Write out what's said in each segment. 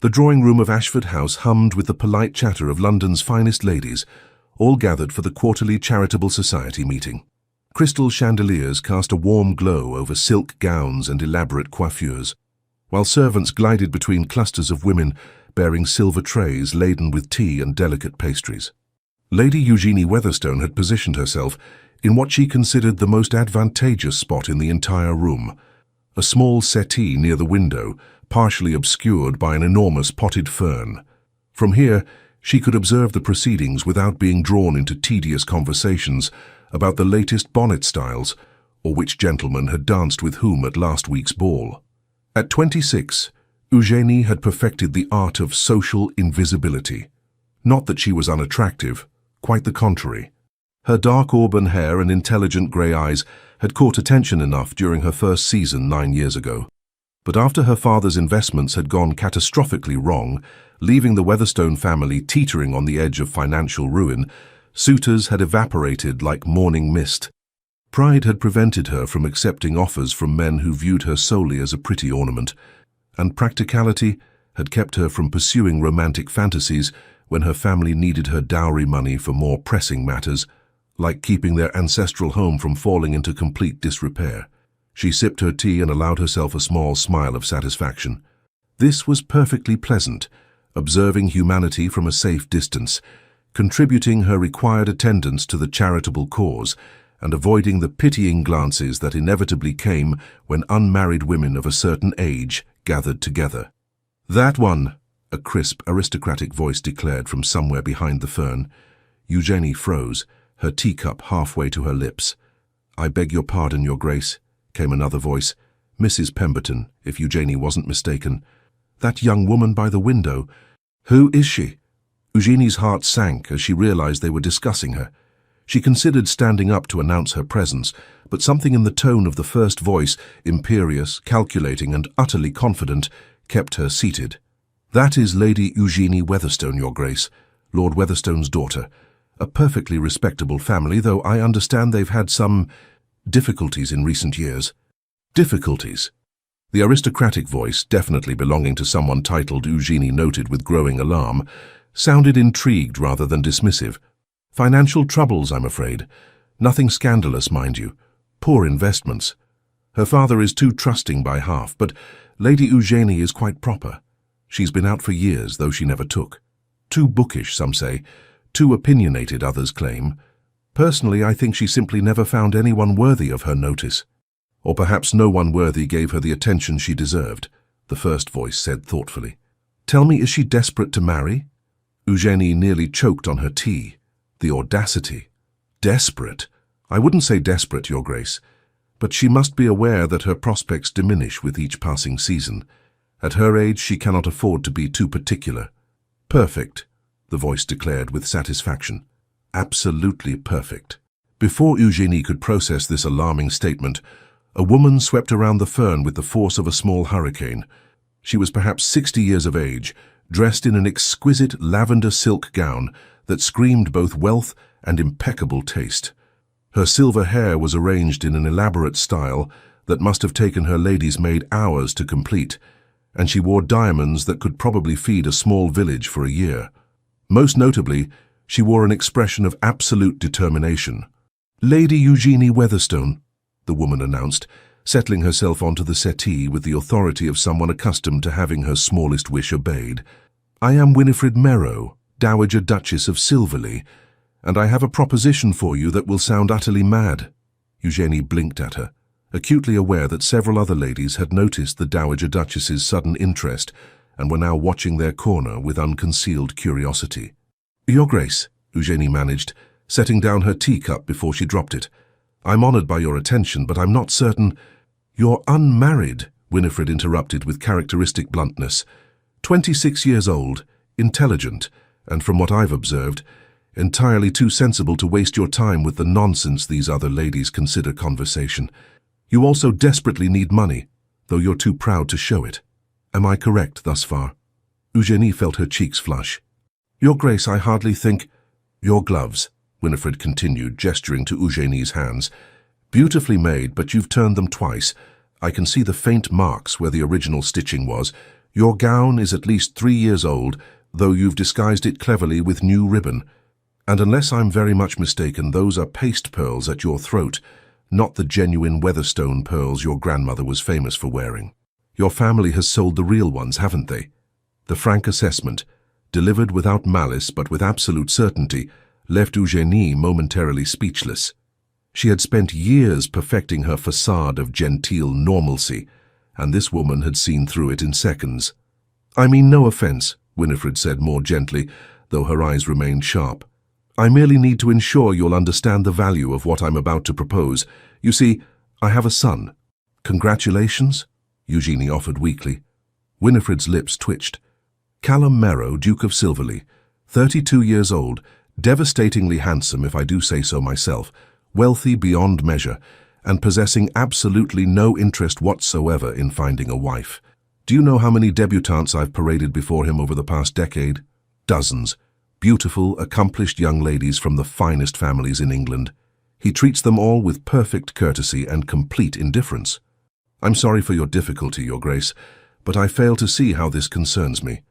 The drawing-room of Ashford House hummed with the polite chatter of London's finest ladies, all gathered for the quarterly charitable society meeting. Crystal chandeliers cast a warm glow over silk gowns and elaborate coiffures, while servants glided between clusters of women bearing silver trays laden with tea and delicate pastries. Lady Eugenie Weatherstone had positioned herself in what she considered the most advantageous spot in the entire room, a small settee near the window, partially obscured by an enormous potted fern. From here, she could observe the proceedings without being drawn into tedious conversations about the latest bonnet styles or which gentleman had danced with whom at last week's ball. At 26, Eugenie had perfected the art of social invisibility. Not that she was unattractive, quite the contrary. Her dark auburn hair and intelligent grey eyes had caught attention enough during her first season 9 years ago. But after her father's investments had gone catastrophically wrong, leaving the Weatherstone family teetering on the edge of financial ruin, suitors had evaporated like morning mist. Pride had prevented her from accepting offers from men who viewed her solely as a pretty ornament, and practicality had kept her from pursuing romantic fantasies when her family needed her dowry money for more pressing matters, like keeping their ancestral home from falling into complete disrepair. She sipped her tea and allowed herself a small smile of satisfaction. This was perfectly pleasant, observing humanity from a safe distance, contributing her required attendance to the charitable cause, and avoiding the pitying glances that inevitably came when unmarried women of a certain age gathered together. "That one," a crisp, aristocratic voice declared from somewhere behind the fern. Eugenie froze, her teacup halfway to her lips. "I beg your pardon, Your Grace," came another voice. "Mrs. Pemberton, if Eugenie wasn't mistaken. That young woman by the window. Who is she?" Eugenie's heart sank as she realized they were discussing her. She considered standing up to announce her presence, but something in the tone of the first voice, imperious, calculating, and utterly confident, kept her seated. "That is Lady Eugenie Weatherstone, Your Grace, Lord Weatherstone's daughter. A perfectly respectable family, though I understand they've had some difficulties in recent years." Difficulties? The aristocratic voice, definitely belonging to someone titled Eugenie noted with growing alarm, sounded intrigued rather than dismissive. "Financial troubles, I'm afraid. Nothing scandalous, mind you. Poor investments. Her father is too trusting by half, but Lady Eugenie is quite proper. She's been out for years, though she never took. Too bookish, some say. Too opinionated, others claim. Personally, I think she simply never found anyone worthy of her notice. Or perhaps no one worthy gave her the attention she deserved," the first voice said thoughtfully. "Tell me, is she desperate to marry?" Eugenie nearly choked on her tea. The audacity. Desperate? I wouldn't say desperate, Your Grace, but she must be aware that her prospects diminish with each passing season. At her age, she cannot afford to be too particular. "Perfect," the voice declared with satisfaction. "Absolutely perfect." Before Eugenie could process this alarming statement, a woman swept around the fern with the force of a small hurricane. She was perhaps 60 years of age, dressed in an exquisite lavender silk gown that screamed both wealth and impeccable taste. Her silver hair was arranged in an elaborate style that must have taken her lady's maid hours to complete, and she wore diamonds that could probably feed a small village for a year. Most notably, she wore an expression of absolute determination. "Lady Eugenie Weatherstone," the woman announced, settling herself onto the settee with the authority of someone accustomed to having her smallest wish obeyed. "I am Winifred Merrow, Dowager Duchess of Silverley, and I have a proposition for you that will sound utterly mad." Eugenie blinked at her, acutely aware that several other ladies had noticed the Dowager Duchess's sudden interest and were now watching their corner with unconcealed curiosity. "Your Grace," Eugenie managed, setting down her teacup before she dropped it. "I'm honored by your attention, but I'm not certain—" "You're unmarried," Winifred interrupted with characteristic bluntness. 26 years old, intelligent, and from what I've observed, entirely too sensible to waste your time with the nonsense these other ladies consider conversation. You also desperately need money, though you're too proud to show it. Am I correct thus far?" Eugenie felt her cheeks flush. "Your Grace, I hardly think—" "Your gloves," Winifred continued, gesturing to Eugenie's hands. "Beautifully made, but you've turned them twice. I can see the faint marks where the original stitching was, Your gown is at least 3 years old, though you've disguised it cleverly with new ribbon. And unless I'm very much mistaken, those are paste pearls at your throat, not the genuine Weatherstone pearls your grandmother was famous for wearing. Your family has sold the real ones, haven't they? The frank assessment, delivered without malice but with absolute certainty, left Eugénie momentarily speechless. She had spent years perfecting her facade of genteel normalcy, and this woman had seen through it in seconds. "I mean no offense," Winifred said more gently, though her eyes remained sharp. "I merely need to ensure you'll understand the value of what I'm about to propose. You see, I have a son." "Congratulations," Eugénie offered weakly. Winifred's lips twitched. "Callum Merrow, Duke of Silverley, 32 years old, devastatingly handsome if I do say so myself, wealthy beyond measure, and possessing absolutely no interest whatsoever in finding a wife. Do you know how many debutantes I've paraded before him over the past decade? Dozens. Beautiful, accomplished young ladies from the finest families in England. He treats them all with perfect courtesy and complete indifference. I'm sorry for your difficulty, Your Grace, but I fail to see how this concerns me."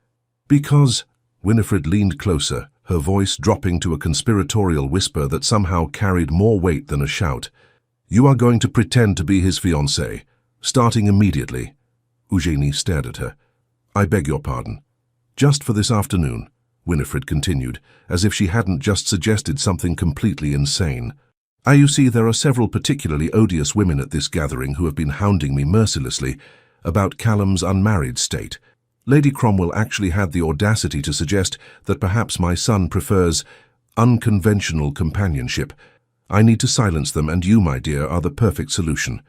"Because," Winifred leaned closer, her voice dropping to a conspiratorial whisper that somehow carried more weight than a shout, "you are going to pretend to be his fiancée, starting immediately." Eugénie stared at her. "I beg your pardon. Just for this afternoon," Winifred continued, as if she hadn't just suggested something completely insane. "You see, there are several particularly odious women at this gathering who have been hounding me mercilessly about Callum's unmarried state. Lady Cromwell actually had the audacity to suggest that perhaps my son prefers unconventional companionship. I need to silence them, and you, my dear, are the perfect solution."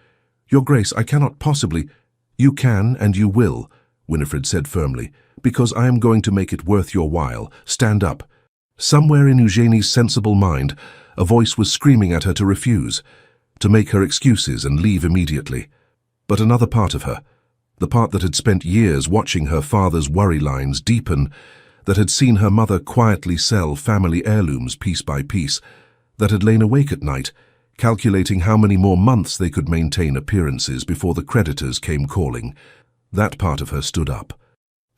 "Your Grace, I cannot possibly—" "You can and you will," Winifred said firmly, "because I am going to make it worth your while. Stand up." Somewhere in Eugénie's sensible mind, a voice was screaming at her to refuse, to make her excuses and leave immediately. But another part of her, the part that had spent years watching her father's worry lines deepen, that had seen her mother quietly sell family heirlooms piece by piece, that had lain awake at night, calculating how many more months they could maintain appearances before the creditors came calling, that part of her stood up.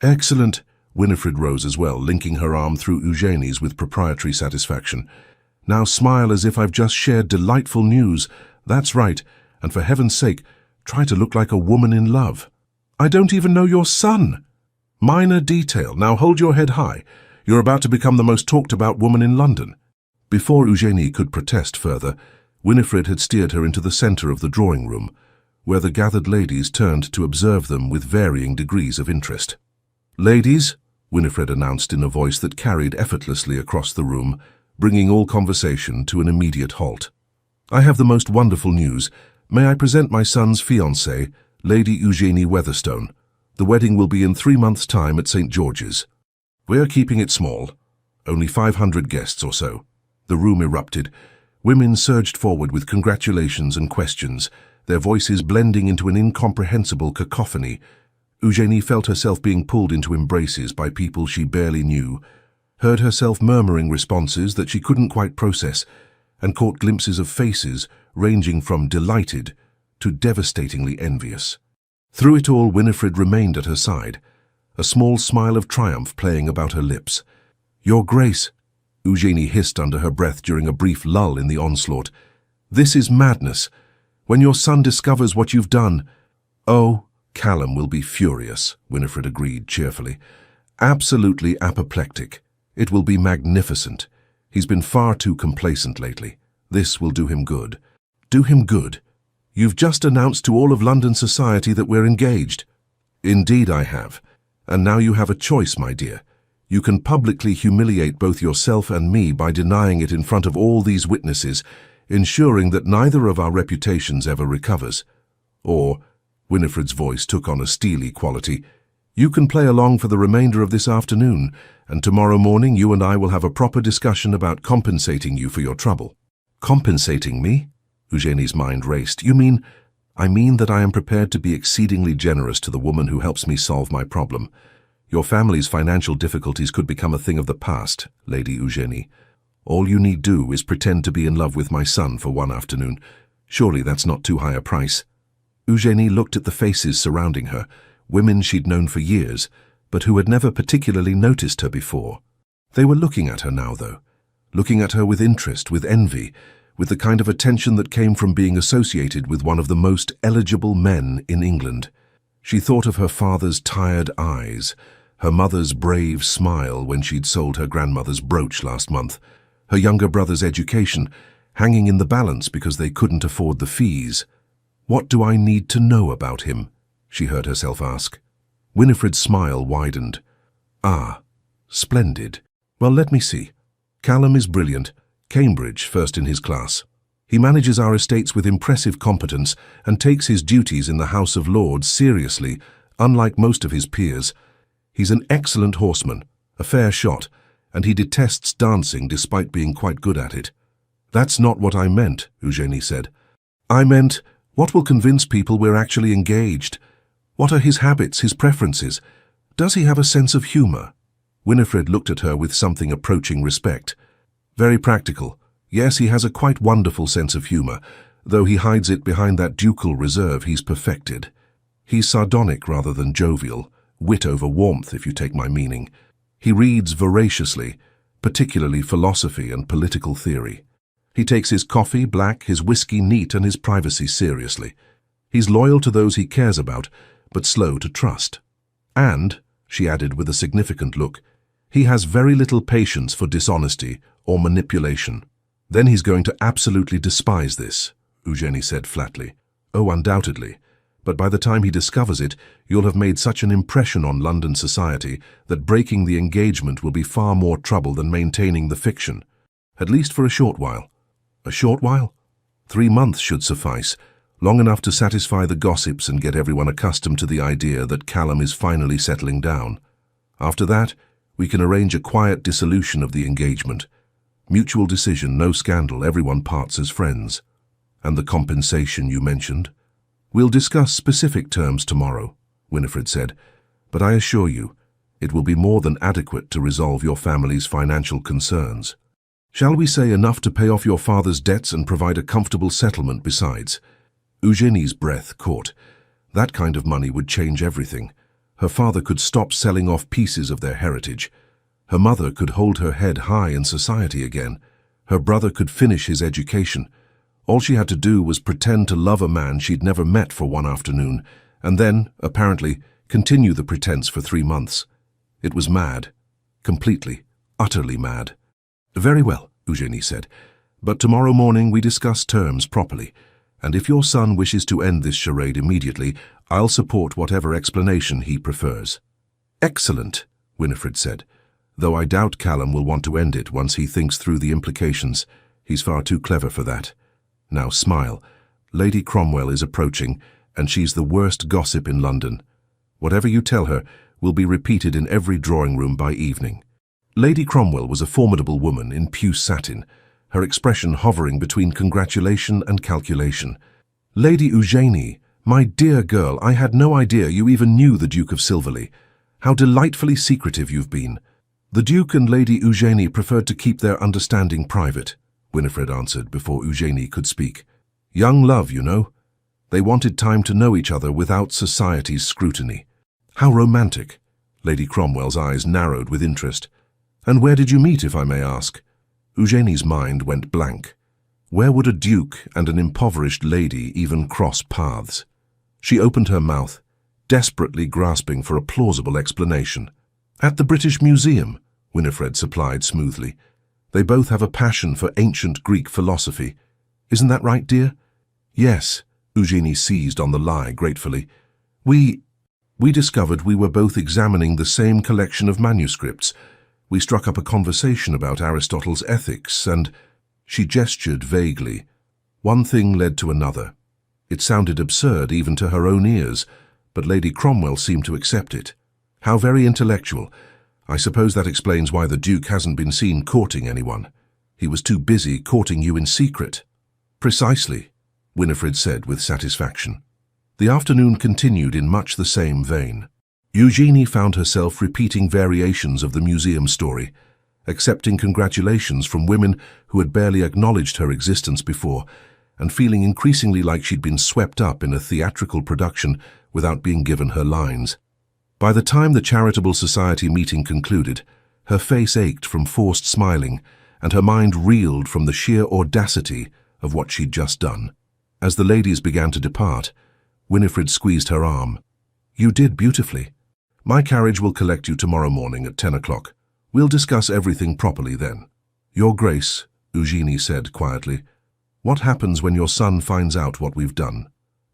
"Excellent." Winifred rose as well, linking her arm through Eugénie's with proprietary satisfaction. "Now smile as if I've just shared delightful news. That's right, and for heaven's sake, try to look like a woman in love." "I don't even know your son." "Minor detail. Now hold your head high. You're about to become the most talked-about woman in London." Before Eugénie could protest further, Winifred had steered her into the centre of the drawing room, where the gathered ladies turned to observe them with varying degrees of interest. "Ladies," Winifred announced in a voice that carried effortlessly across the room, bringing all conversation to an immediate halt, "I have the most wonderful news. May I present my son's fiancée, Lady Eugénie Weatherstone. The wedding will be in 3 months' time at St. George's. We're keeping it small, only 500 guests or so." The room erupted. Women surged forward with congratulations and questions, their voices blending into an incomprehensible cacophony. Eugénie felt herself being pulled into embraces by people she barely knew, heard herself murmuring responses that she couldn't quite process, and caught glimpses of faces ranging from delighted to devastatingly envious. Through it all, Winifred remained at her side, a small smile of triumph playing about her lips. "Your Grace," Eugénie hissed under her breath during a brief lull in the onslaught, "this is madness. When your son discovers what you've done—" "Oh, Callum will be furious," Winifred agreed cheerfully. "Absolutely apoplectic. It will be magnificent. He's been far too complacent lately. This will do him good." "Do him good? You've just announced to all of London society that we're engaged." "Indeed I have. And now you have a choice, my dear. You can publicly humiliate both yourself and me by denying it in front of all these witnesses, ensuring that neither of our reputations ever recovers. Or," Winifred's voice took on a steely quality, "you can play along for the remainder of this afternoon, and tomorrow morning you and I will have a proper discussion about compensating you for your trouble." "Compensating me?" Eugénie's mind raced. "You mean—" "I mean that I am prepared to be exceedingly generous to the woman who helps me solve my problem. Your family's financial difficulties could become a thing of the past, Lady Eugénie. All you need do is pretend to be in love with my son for one afternoon. Surely that's not too high a price." Eugénie looked at the faces surrounding her, women she'd known for years, but who had never particularly noticed her before. They were looking at her now, though, looking at her with interest, with envy, with the kind of attention that came from being associated with one of the most eligible men in England. She thought of her father's tired eyes, her mother's brave smile when she'd sold her grandmother's brooch last month, her younger brother's education, hanging in the balance because they couldn't afford the fees. "What do I need to know about him?" she heard herself ask. Winifred's smile widened. "Ah, splendid. Well, let me see. Callum is brilliant. Cambridge, first in his class. He manages our estates with impressive competence and takes his duties in the House of Lords seriously, unlike most of his peers. He's an excellent horseman, a fair shot, and he detests dancing despite being quite good at it." "That's not what I meant," Eugenie said. "I meant, what will convince people we're actually engaged? What are his habits, his preferences? Does he have a sense of humor?" Winifred looked at her with something approaching respect. "Very practical. Yes, he has a quite wonderful sense of humor, though he hides it behind that ducal reserve he's perfected. He's sardonic rather than jovial, wit over warmth, if you take my meaning. He reads voraciously, particularly philosophy and political theory. He takes his coffee black, his whiskey neat, and his privacy seriously. He's loyal to those he cares about, but slow to trust. And," she added with a significant look, "he has very little patience for dishonesty or manipulation." "Then he's going to absolutely despise this," Eugenie said flatly. "Oh, undoubtedly. But by the time he discovers it, you'll have made such an impression on London society that breaking the engagement will be far more trouble than maintaining the fiction. At least for a short while." "A short while?" 3 months should suffice, long enough to satisfy the gossips and get everyone accustomed to the idea that Callum is finally settling down. After that, we can arrange a quiet dissolution of the engagement. Mutual decision, no scandal, everyone parts as friends. "And the compensation you mentioned?" "We'll discuss specific terms tomorrow," Winifred said, "but I assure you, it will be more than adequate to resolve your family's financial concerns. Shall we say enough to pay off your father's debts and provide a comfortable settlement besides?" Eugenie's breath caught. That kind of money would change everything. Her father could stop selling off pieces of their heritage. Her mother could hold her head high in society again. Her brother could finish his education. All she had to do was pretend to love a man she'd never met for one afternoon, and then, apparently, continue the pretense for 3 months. It was mad. Completely, utterly mad. "Very well," Eugenie said, "but tomorrow morning we discuss terms properly. And if your son wishes to end this charade immediately, I'll support whatever explanation he prefers." "Excellent," Winifred said, "though I doubt Callum will want to end it once he thinks through the implications. He's far too clever for that. Now smile. Lady Cromwell is approaching, and she's the worst gossip in London. Whatever you tell her will be repeated in every drawing room by evening." Lady Cromwell was a formidable woman in puce satin, her expression hovering between congratulation and calculation. "Lady Eugenie, my dear girl, I had no idea you even knew the Duke of Silverley. How delightfully secretive you've been." "The Duke and Lady Eugenie preferred to keep their understanding private," Winifred answered before Eugenie could speak. "Young love, you know. They wanted time to know each other without society's scrutiny." "How romantic." Lady Cromwell's eyes narrowed with interest. "And where did you meet, if I may ask?" Eugenie's mind went blank. Where would a duke and an impoverished lady even cross paths? She opened her mouth, desperately grasping for a plausible explanation. "At the British Museum," Winifred supplied smoothly. "They both have a passion for ancient Greek philosophy. Isn't that right, dear?" "Yes," Eugenie seized on the lie gratefully. We discovered we were both examining the same collection of manuscripts. We struck up a conversation about Aristotle's ethics, and—" She gestured vaguely. One thing led to another. It sounded absurd even to her own ears, but Lady Cromwell seemed to accept it. "How very intellectual. I suppose that explains why the Duke hasn't been seen courting anyone. He was too busy courting you in secret." "Precisely," Winifred said with satisfaction. The afternoon continued in much the same vein. Eugenie found herself repeating variations of the museum story, accepting congratulations from women who had barely acknowledged her existence before, and feeling increasingly like she'd been swept up in a theatrical production without being given her lines. By the time the charitable society meeting concluded, her face ached from forced smiling, and her mind reeled from the sheer audacity of what she'd just done. As the ladies began to depart, Winifred squeezed her arm. "You did beautifully. My carriage will collect you tomorrow morning at 10 o'clock. We'll discuss everything properly then." "Your Grace," Eugenie said quietly, "what happens when your son finds out what we've done?"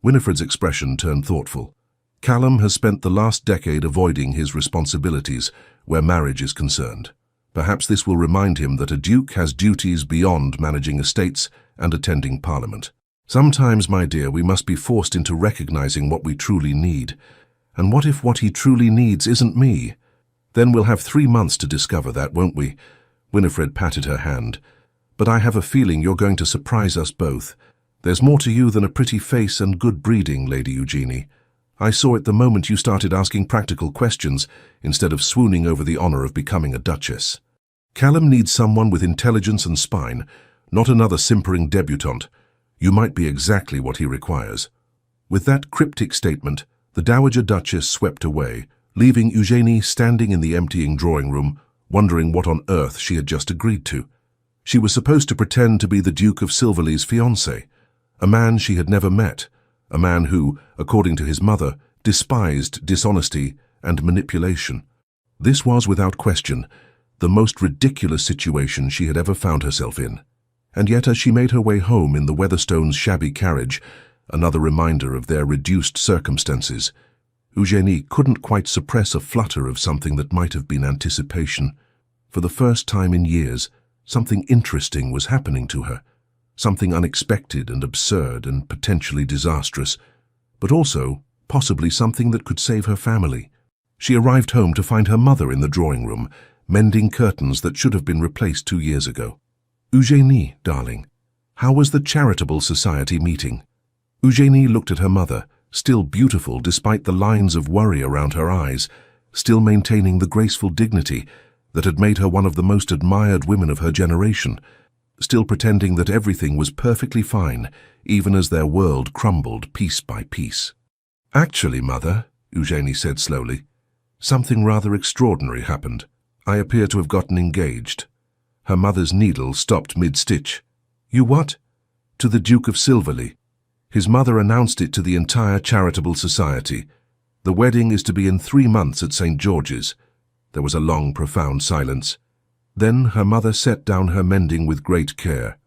Winifred's expression turned thoughtful. "Callum has spent the last decade avoiding his responsibilities where marriage is concerned. Perhaps this will remind him that a duke has duties beyond managing estates and attending Parliament. Sometimes, my dear, we must be forced into recognizing what we truly need. And what if what he truly needs isn't me? Then we'll have 3 months to discover that, won't we?" Winifred patted her hand. "But I have a feeling you're going to surprise us both. There's more to you than a pretty face and good breeding, Lady Eugenie. I saw it the moment you started asking practical questions instead of swooning over the honor of becoming a duchess. Callum needs someone with intelligence and spine, not another simpering debutante. You might be exactly what he requires." With that cryptic statement, the Dowager Duchess swept away, leaving Eugenie standing in the emptying drawing room, wondering what on earth she had just agreed to. She was supposed to pretend to be the Duke of Silverley's fiancé, a man she had never met, a man who, according to his mother, despised dishonesty and manipulation. This was, without question, the most ridiculous situation she had ever found herself in. And yet, as she made her way home in the Weatherstones' shabby carriage, another reminder of their reduced circumstances, Eugenie couldn't quite suppress a flutter of something that might have been anticipation. For the first time in years, something interesting was happening to her, something unexpected and absurd and potentially disastrous, but also possibly something that could save her family. She arrived home to find her mother in the drawing room, mending curtains that should have been replaced 2 years ago. "Eugenie, darling, how was the charitable society meeting?" Eugenie looked at her mother, still beautiful despite the lines of worry around her eyes, still maintaining the graceful dignity that had made her one of the most admired women of her generation, still pretending that everything was perfectly fine, even as their world crumbled piece by piece. "Actually, Mother," Eugenie said slowly, "something rather extraordinary happened. I appear to have gotten engaged." Her mother's needle stopped mid-stitch. "You what?" "To the Duke of Silverley. His mother announced it to the entire charitable society. The wedding is to be in 3 months at St. George's." There was a long, profound silence. Then her mother set down her mending with great care.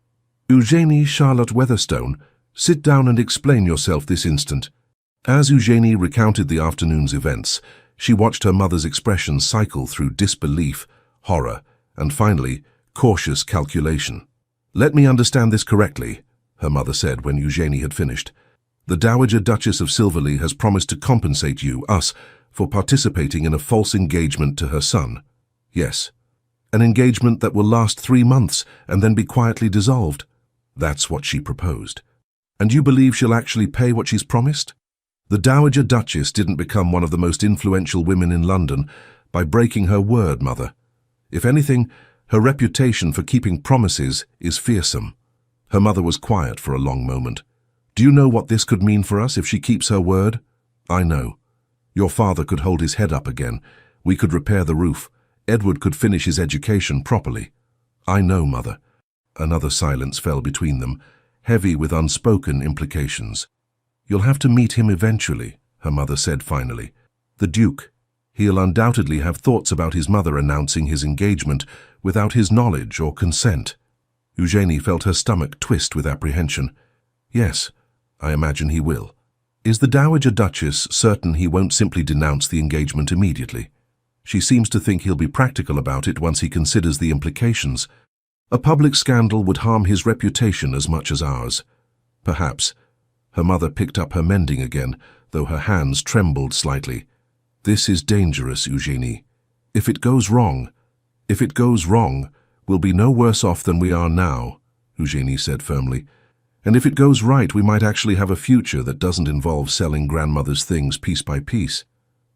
"Eugenie Charlotte Weatherstone, sit down and explain yourself this instant." As Eugenie recounted the afternoon's events, she watched her mother's expression cycle through disbelief, horror, and finally, cautious calculation. "Let me understand this correctly," her mother said when Eugenie had finished. "The Dowager Duchess of Silverley has promised to compensate you, us, for participating in a false engagement to her son." "Yes." "An engagement that will last 3 months and then be quietly dissolved." "That's what she proposed." "And you believe she'll actually pay what she's promised?" "The Dowager Duchess didn't become one of the most influential women in London by breaking her word, Mother. If anything, her reputation for keeping promises is fearsome." Her mother was quiet for a long moment. "Do you know what this could mean for us if she keeps her word?" "I know. Your father could hold his head up again. We could repair the roof. Edward could finish his education properly." "I know, Mother." Another silence fell between them, heavy with unspoken implications. "You'll have to meet him eventually," her mother said finally. "The Duke. He'll undoubtedly have thoughts about his mother announcing his engagement without his knowledge or consent." Eugenie felt her stomach twist with apprehension. "Yes, I imagine he will." "Is the Dowager Duchess certain he won't simply denounce the engagement immediately?" "She seems to think he'll be practical about it once he considers the implications. A public scandal would harm his reputation as much as ours." "Perhaps." Her mother picked up her mending again, though her hands trembled slightly. "This is dangerous, Eugenie. If it goes wrong, we'll be no worse off than we are now," Eugenie said firmly. "And if it goes right, we might actually have a future that doesn't involve selling grandmother's things piece by piece."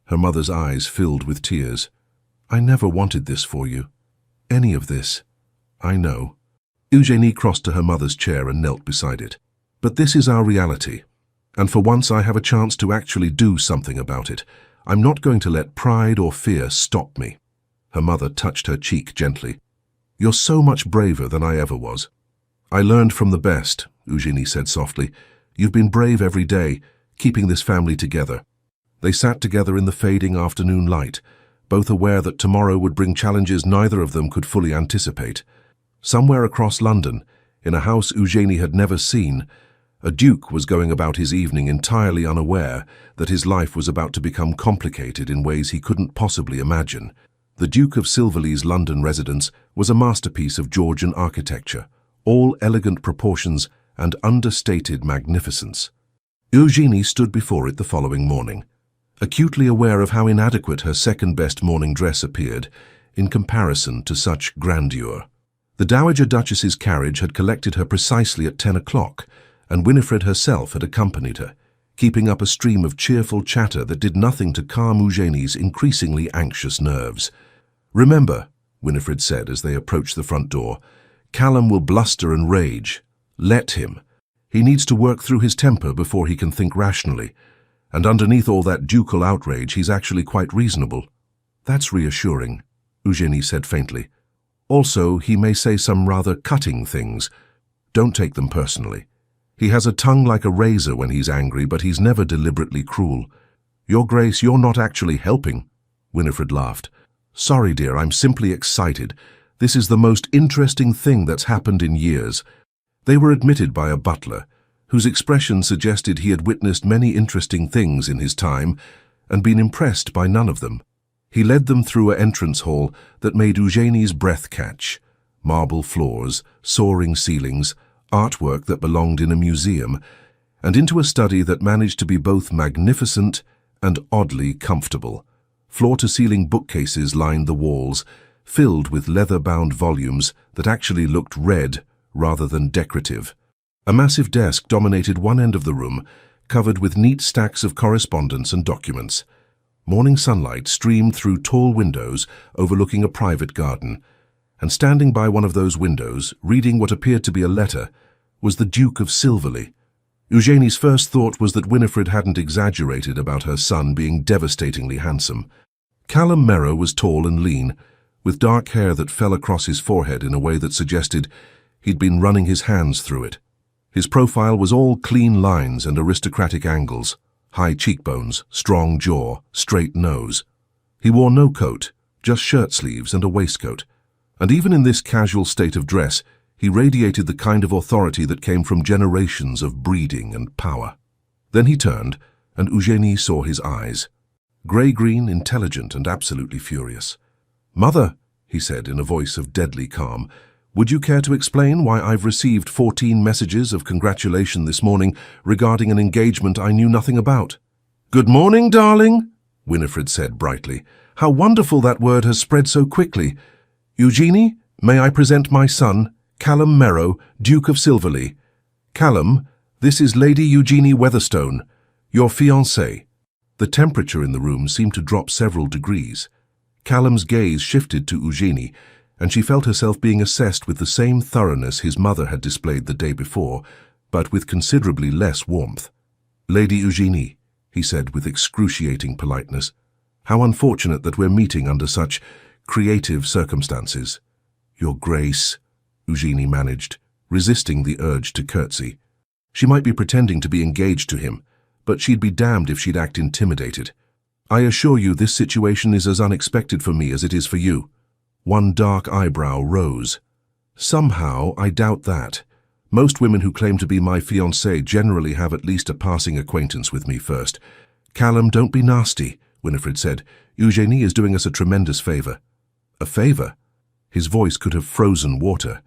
Her mother's eyes filled with tears. "I never wanted this for you. Any of this. I know." Eugenie crossed to her mother's chair and knelt beside it. "But this is our reality. And for once I have a chance to actually do something about it. I'm not going to let pride or fear stop me." Her mother touched her cheek gently. "You're so much braver than I ever was." "I learned from the best," Eugenie said softly. "You've been brave every day, keeping this family together." They sat together in the fading afternoon light, both aware that tomorrow would bring challenges neither of them could fully anticipate. Somewhere across London, in a house Eugenie had never seen, a duke was going about his evening entirely unaware that his life was about to become complicated in ways he couldn't possibly imagine. The Duke of Silverley's London residence was a masterpiece of Georgian architecture, all elegant proportions and understated magnificence. Eugenie stood before it the following morning, acutely aware of how inadequate her second-best morning dress appeared in comparison to such grandeur. The Dowager Duchess's carriage had collected her precisely at 10 o'clock, and Winifred herself had accompanied her, keeping up a stream of cheerful chatter that did nothing to calm Eugenie's increasingly anxious nerves. "Remember," Winifred said as they approached the front door, "Callum will bluster and rage. Let him. He needs to work through his temper before he can think rationally. And underneath all that ducal outrage, he's actually quite reasonable." "That's reassuring," Eugenie said faintly. "Also, he may say some rather cutting things. Don't take them personally. He has a tongue like a razor when he's angry, but he's never deliberately cruel." "Your Grace, you're not actually helping," Winifred laughed. "Sorry, dear, I'm simply excited. This is the most interesting thing that's happened in years." They were admitted by a butler, whose expression suggested he had witnessed many interesting things in his time and been impressed by none of them. He led them through an entrance hall that made Eugenie's breath catch. Marble floors, soaring ceilings, artwork that belonged in a museum, and into a study that managed to be both magnificent and oddly comfortable. Floor-to-ceiling bookcases lined the walls, filled with leather-bound volumes that actually looked read rather than decorative. A massive desk dominated one end of the room, covered with neat stacks of correspondence and documents. Morning sunlight streamed through tall windows overlooking a private garden, and standing by one of those windows, reading what appeared to be a letter, was the Duke of Silverley. Eugenie's first thought was that Winifred hadn't exaggerated about her son being devastatingly handsome. Callum Merrow was tall and lean, with dark hair that fell across his forehead in a way that suggested he'd been running his hands through it. His profile was all clean lines and aristocratic angles, high cheekbones, strong jaw, straight nose. He wore no coat, just shirt sleeves and a waistcoat. And even in this casual state of dress, he radiated the kind of authority that came from generations of breeding and power. Then he turned, and Eugenie saw his eyes. Grey-green, intelligent, and absolutely furious. "Mother," he said in a voice of deadly calm, "would you care to explain why I've received 14 messages of congratulation this morning regarding an engagement I knew nothing about?" "Good morning, darling," Winifred said brightly. "How wonderful that word has spread so quickly. Eugenie, may I present my son, Callum Merrow, Duke of Silverley. Callum, this is Lady Eugenie Weatherstone, your fiancée." The temperature in the room seemed to drop several degrees. Callum's gaze shifted to Eugenie, and she felt herself being assessed with the same thoroughness his mother had displayed the day before, but with considerably less warmth. "Lady Eugenie," he said with excruciating politeness, "how unfortunate that we're meeting under such creative circumstances." "Your Grace," Eugenie managed, resisting the urge to curtsy. She might be pretending to be engaged to him, but she'd be damned if she'd act intimidated. "I assure you this situation is as unexpected for me as it is for you." One dark eyebrow rose. "Somehow, I doubt that. Most women who claim to be my fiancée generally have at least a passing acquaintance with me first." "Callum, don't be nasty," Winifred said. "Eugenie is doing us a tremendous favor." "A favor?" His voice could have frozen water.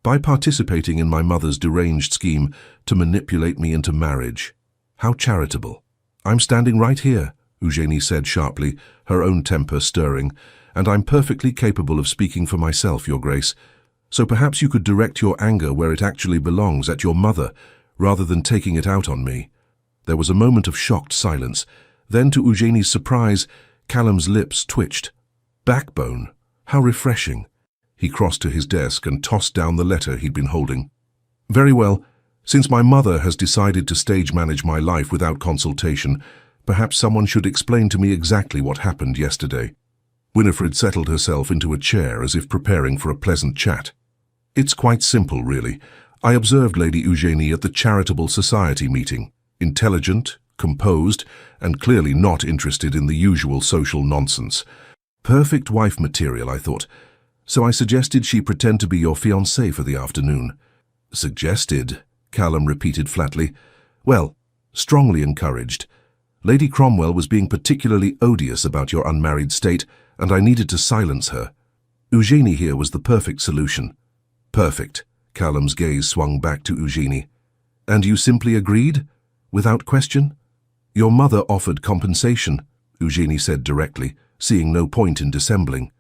"By participating in my mother's deranged scheme to manipulate me into marriage. How charitable." "I'm standing right here," Eugenie said sharply, her own temper stirring, "and I'm perfectly capable of speaking for myself, Your Grace. So perhaps you could direct your anger where it actually belongs, at your mother, rather than taking it out on me." There was a moment of shocked silence. Then, to Eugenie's surprise, Callum's lips twitched. "Backbone? How refreshing." He crossed to his desk and tossed down the letter he'd been holding. "Very well. Since my mother has decided to stage manage my life without consultation, perhaps someone should explain to me exactly what happened yesterday. Winifred settled herself into a chair as if preparing for a pleasant chat. It's quite simple, really. I observed Lady Eugenie at the Charitable Society meeting. Intelligent, composed, and clearly not interested in the usual social nonsense. Perfect wife material, I thought. So I suggested she pretend to be your fiancée for the afternoon. Suggested, Callum repeated flatly. Well, strongly encouraged. Lady Cromwell was being particularly odious about your unmarried state, and I needed to silence her. Eugenie here was the perfect solution. Perfect. Callum's gaze swung back to Eugenie. And you simply agreed? Without question? Your mother offered compensation, Eugenie said directly, seeing no point in dissembling.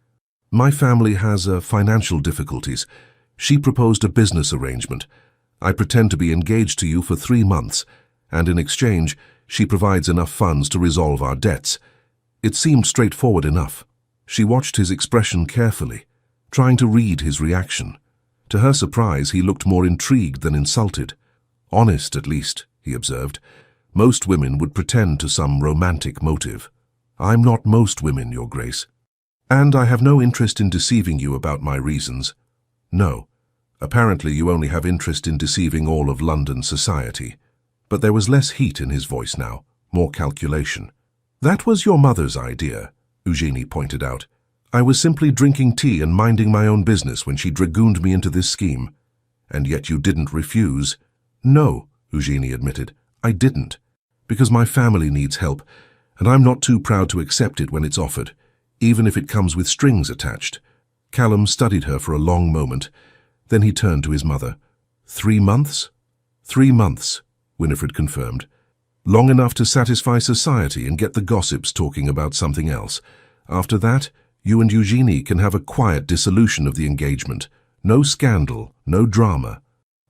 My family has financial difficulties. She proposed a business arrangement. I pretend to be engaged to you for 3 months, and in exchange, she provides enough funds to resolve our debts. It seemed straightforward enough. She watched his expression carefully, trying to read his reaction. To her surprise, he looked more intrigued than insulted. Honest, at least, he observed. Most women would pretend to some romantic motive. I'm not most women, Your Grace. And I have no interest in deceiving you about my reasons. No. Apparently you only have interest in deceiving all of London society. But there was less heat in his voice now, more calculation. That was your mother's idea, Eugenie pointed out. I was simply drinking tea and minding my own business when she dragooned me into this scheme. And yet you didn't refuse. No, Eugenie admitted. I didn't. Because my family needs help, and I'm not too proud to accept it when it's offered, even if it comes with strings attached. Callum studied her for a long moment. Then he turned to his mother. 3 months? 3 months, Winifred confirmed. Long enough to satisfy society and get the gossips talking about something else. After that, you and Eugenie can have a quiet dissolution of the engagement. No scandal, no drama.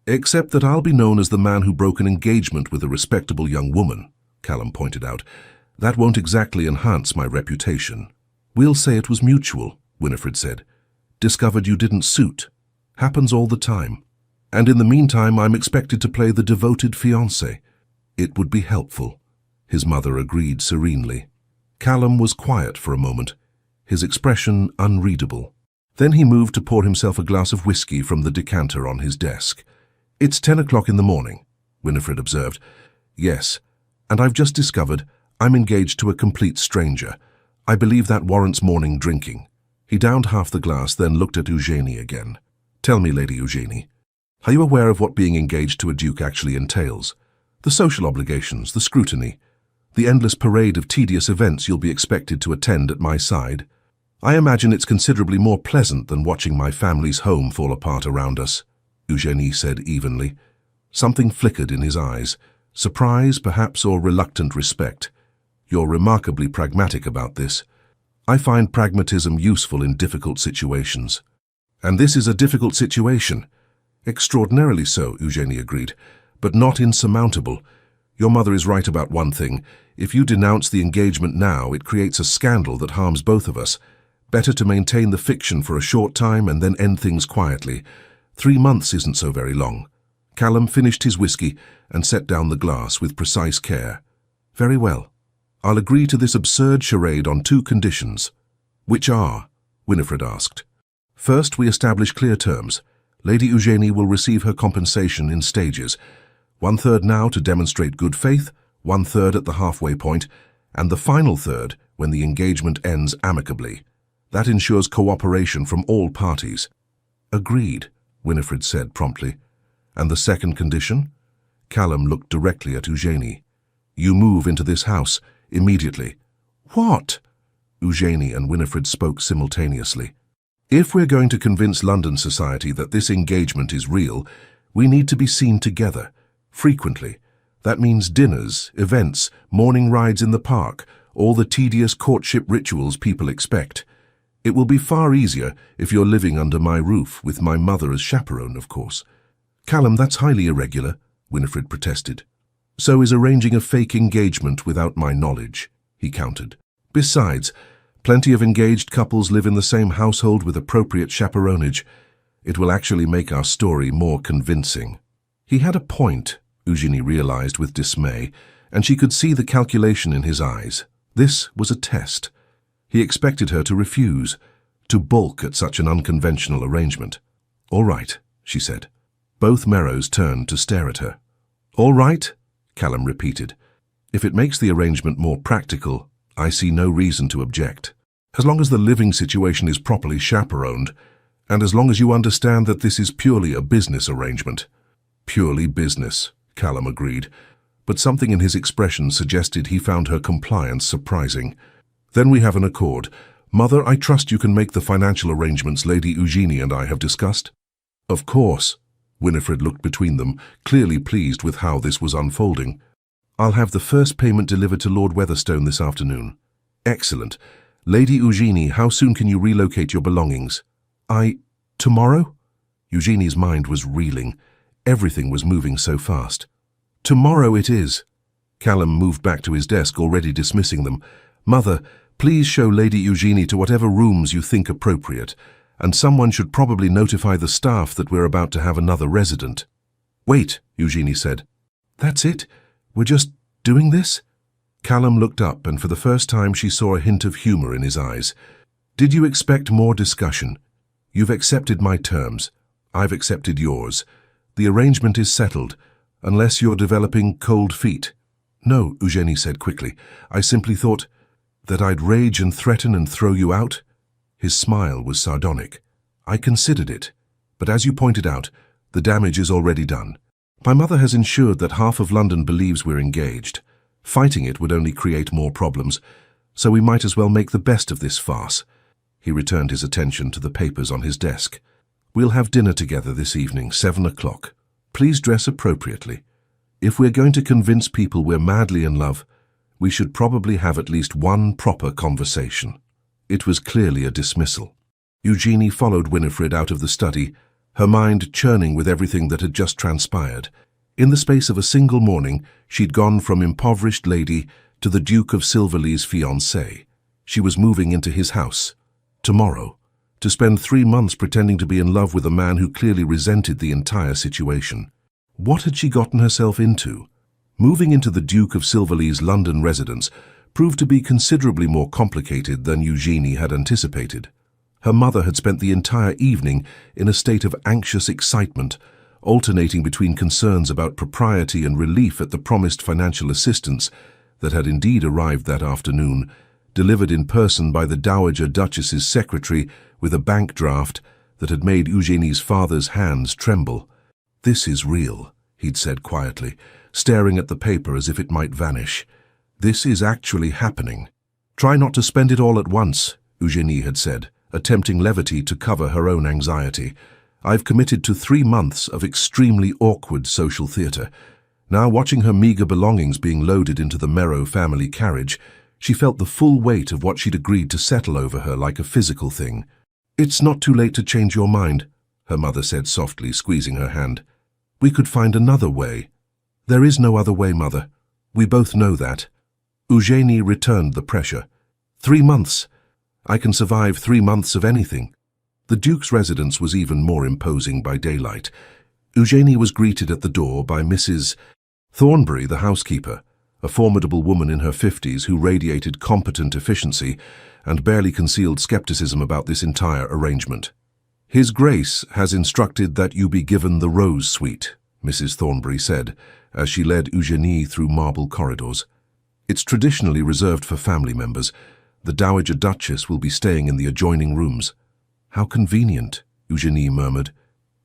Except that I'll be known as the man who broke an engagement with a respectable young woman, Callum pointed out. That won't exactly enhance my reputation. We'll say it was mutual, Winifred said. Discovered you didn't suit. Happens all the time. And in the meantime, I'm expected to play the devoted fiancé. It would be helpful, his mother agreed serenely. Callum was quiet for a moment, his expression unreadable. Then he moved to pour himself a glass of whiskey from the decanter on his desk. It's 10 o'clock in the morning, Winifred observed. Yes, and I've just discovered I'm engaged to a complete stranger. I believe that warrants morning drinking. He downed half the glass, then looked at Eugenie again. Tell me, Lady Eugenie, are you aware of what being engaged to a duke actually entails? The social obligations, the scrutiny, the endless parade of tedious events you'll be expected to attend at my side? I imagine it's considerably more pleasant than watching my family's home fall apart around us, Eugenie said evenly. Something flickered in his eyes, surprise perhaps or reluctant respect. You're remarkably pragmatic about this. I find pragmatism useful in difficult situations. And this is a difficult situation. Extraordinarily so, Eugenie agreed, but not insurmountable. Your mother is right about one thing. If you denounce the engagement now, it creates a scandal that harms both of us. Better to maintain the fiction for a short time and then end things quietly. 3 months isn't so very long. Callum finished his whiskey and set down the glass with precise care. Very well. I'll agree to this absurd charade on 2 conditions. Which are? Winifred asked. First, we establish clear terms. Lady Eugenie will receive her compensation in stages. 1/3 now to demonstrate good faith, 1/3 at the halfway point, and the final third when the engagement ends amicably. That ensures cooperation from all parties. Agreed, Winifred said promptly. And the second condition? Callum looked directly at Eugenie. You move into this house immediately. What? Eugenie and Winifred spoke simultaneously. If we're going to convince London society that this engagement is real, we need to be seen together, frequently. That means dinners, events, morning rides in the park, all the tedious courtship rituals people expect. It will be far easier if you're living under my roof, with my mother as chaperone, of course. Callum, that's highly irregular, Winifred protested. So is arranging a fake engagement without my knowledge, he countered. Besides, plenty of engaged couples live in the same household with appropriate chaperonage. It will actually make our story more convincing. He had a point, Eugenie realized with dismay, and she could see the calculation in his eyes. This was a test. He expected her to refuse, to balk at such an unconventional arrangement. "All right," she said. Both Merrows turned to stare at her. "All right," Callum repeated. "If it makes the arrangement more practical, I see no reason to object. As long as the living situation is properly chaperoned, and as long as you understand that this is purely a business arrangement." "Purely business," Callum agreed, but something in his expression suggested he found her compliance surprising. "Then we have an accord. Mother, I trust you can make the financial arrangements Lady Eugenie and I have discussed?" "Of course." Winifred looked between them, clearly pleased with how this was unfolding. "I'll have the first payment delivered to Lord Weatherstone this afternoon." "Excellent. Lady Eugenie, how soon can you relocate your belongings?" Tomorrow?" Eugenie's mind was reeling. Everything was moving so fast. "Tomorrow it is." Callum moved back to his desk, already dismissing them. "Mother, please show Lady Eugenie to whatever rooms you think appropriate, and someone should probably notify the staff that we're about to have another resident." "Wait," Eugenie said. "That's it? We're just doing this?" Callum looked up, and for the first time she saw a hint of humor in his eyes. "Did you expect more discussion? You've accepted my terms. I've accepted yours. The arrangement is settled, unless you're developing cold feet." "No," Eugenie said quickly. "I simply thought that I'd rage and threaten and throw you out." His smile was sardonic. "I considered it, but as you pointed out, the damage is already done. My mother has ensured that half of London believes we're engaged. Fighting it would only create more problems, so we might as well make the best of this farce." He returned his attention to the papers on his desk. "We'll have dinner together this evening, 7 o'clock. Please dress appropriately. If we're going to convince people we're madly in love, we should probably have at least one proper conversation." It was clearly a dismissal. Eugenie followed Winifred out of the study, her mind churning with everything that had just transpired. In the space of a single morning, she'd gone from impoverished lady to the Duke of Silverley's fiancée. She was moving into his house, tomorrow, to spend 3 months pretending to be in love with a man who clearly resented the entire situation. What had she gotten herself into? Moving into the Duke of Silverley's London residence proved to be considerably more complicated than Eugenie had anticipated. Her mother had spent the entire evening in a state of anxious excitement, alternating between concerns about propriety and relief at the promised financial assistance that had indeed arrived that afternoon, delivered in person by the Dowager Duchess's secretary with a bank draft that had made Eugenie's father's hands tremble. "This is real," he'd said quietly, staring at the paper as if it might vanish. "This is actually happening." "Try not to spend it all at once," Eugenie had said, attempting levity to cover her own anxiety. "I've committed to 3 months of extremely awkward social theatre." Now, watching her meagre belongings being loaded into the Merrow family carriage, she felt the full weight of what she'd agreed to settle over her like a physical thing. "It's not too late to change your mind," her mother said softly, squeezing her hand. "We could find another way." "There is no other way, Mother. We both know that." Eugenie returned the pressure. 3 months. I can survive 3 months of anything." The Duke's residence was even more imposing by daylight. Eugenie was greeted at the door by Mrs. Thornbury, the housekeeper, a formidable woman in her 50s who radiated competent efficiency and barely concealed skepticism about this entire arrangement. "His Grace has instructed that you be given the Rose Suite," Mrs. Thornbury said, as she led Eugenie through marble corridors. "It's traditionally reserved for family members. The Dowager Duchess will be staying in the adjoining rooms." "How convenient," Eugenie murmured.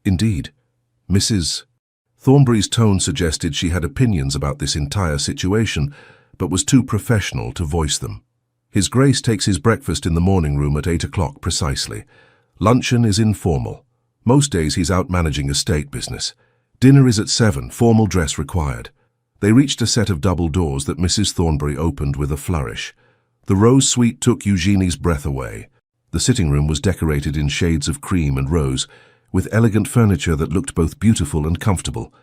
"Indeed." Mrs. Thornbury's tone suggested she had opinions about this entire situation, but was too professional to voice them. "His Grace takes his breakfast in the morning room at 8 o'clock precisely. Luncheon is informal. Most days he's out managing estate business. Dinner is at 7, formal dress required." They reached a set of double doors that Mrs. Thornbury opened with a flourish. The Rose Suite took Eugenie's breath away. The sitting room was decorated in shades of cream and rose, with elegant furniture that looked both beautiful and comfortable.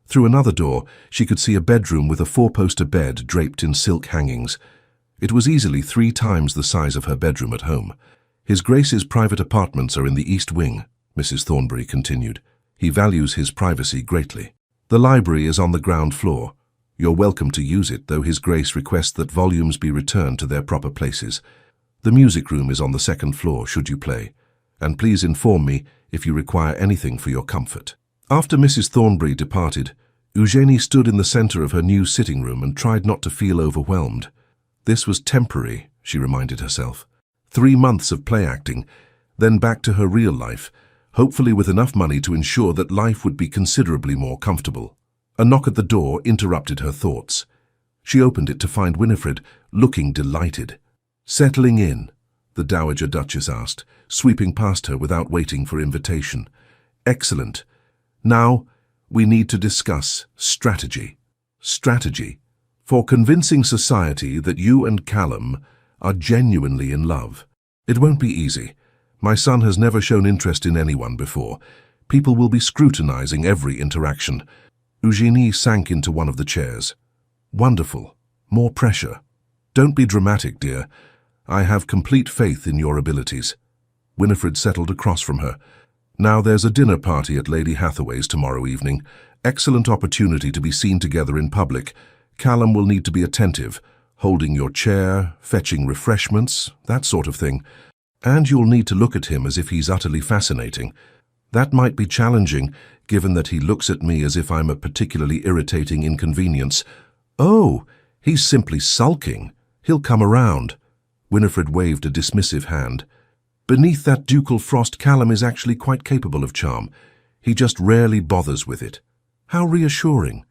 Through another door, she could see a bedroom with a 4-poster bed draped in silk hangings. It was easily 3 times the size of her bedroom at home. "His Grace's private apartments are in the East Wing," Mrs. Thornbury continued. "He values his privacy greatly." The library is on the ground floor. You're welcome to use it, though His Grace requests that volumes be returned to their proper places. The music room is on the second floor, should you play. And please inform me if you require anything for your comfort. After Mrs. Thornbury departed, Eugénie stood in the center of her new sitting room and tried not to feel overwhelmed. This was temporary, she reminded herself. 3 months of play acting, then back to her real life, hopefully with enough money to ensure that life would be considerably more comfortable. A knock at the door interrupted her thoughts. She opened it to find Winifred, looking delighted. "Settling in?" the Dowager Duchess asked, sweeping past her without waiting for invitation. "Excellent. Now, we need to discuss strategy." Strategy for convincing society that you and Callum are genuinely in love. It won't be easy. My son has never shown interest in anyone before. People will be scrutinizing every interaction. Eugénie sank into one of the chairs. "Wonderful. More pressure. Don't be dramatic, dear. I have complete faith in your abilities." Winifred settled across from her. "Now there's a dinner party at Lady Hathaway's tomorrow evening. Excellent opportunity to be seen together in public. Callum will need to be attentive, holding your chair, fetching refreshments, that sort of thing. And you'll need to look at him as if he's utterly fascinating. That might be challenging, given that he looks at me as if I'm a particularly irritating inconvenience." "Oh, he's simply sulking. He'll come around." Winifred waved a dismissive hand. "Beneath that ducal frost, Callum is actually quite capable of charm. He just rarely bothers with it." "How reassuring.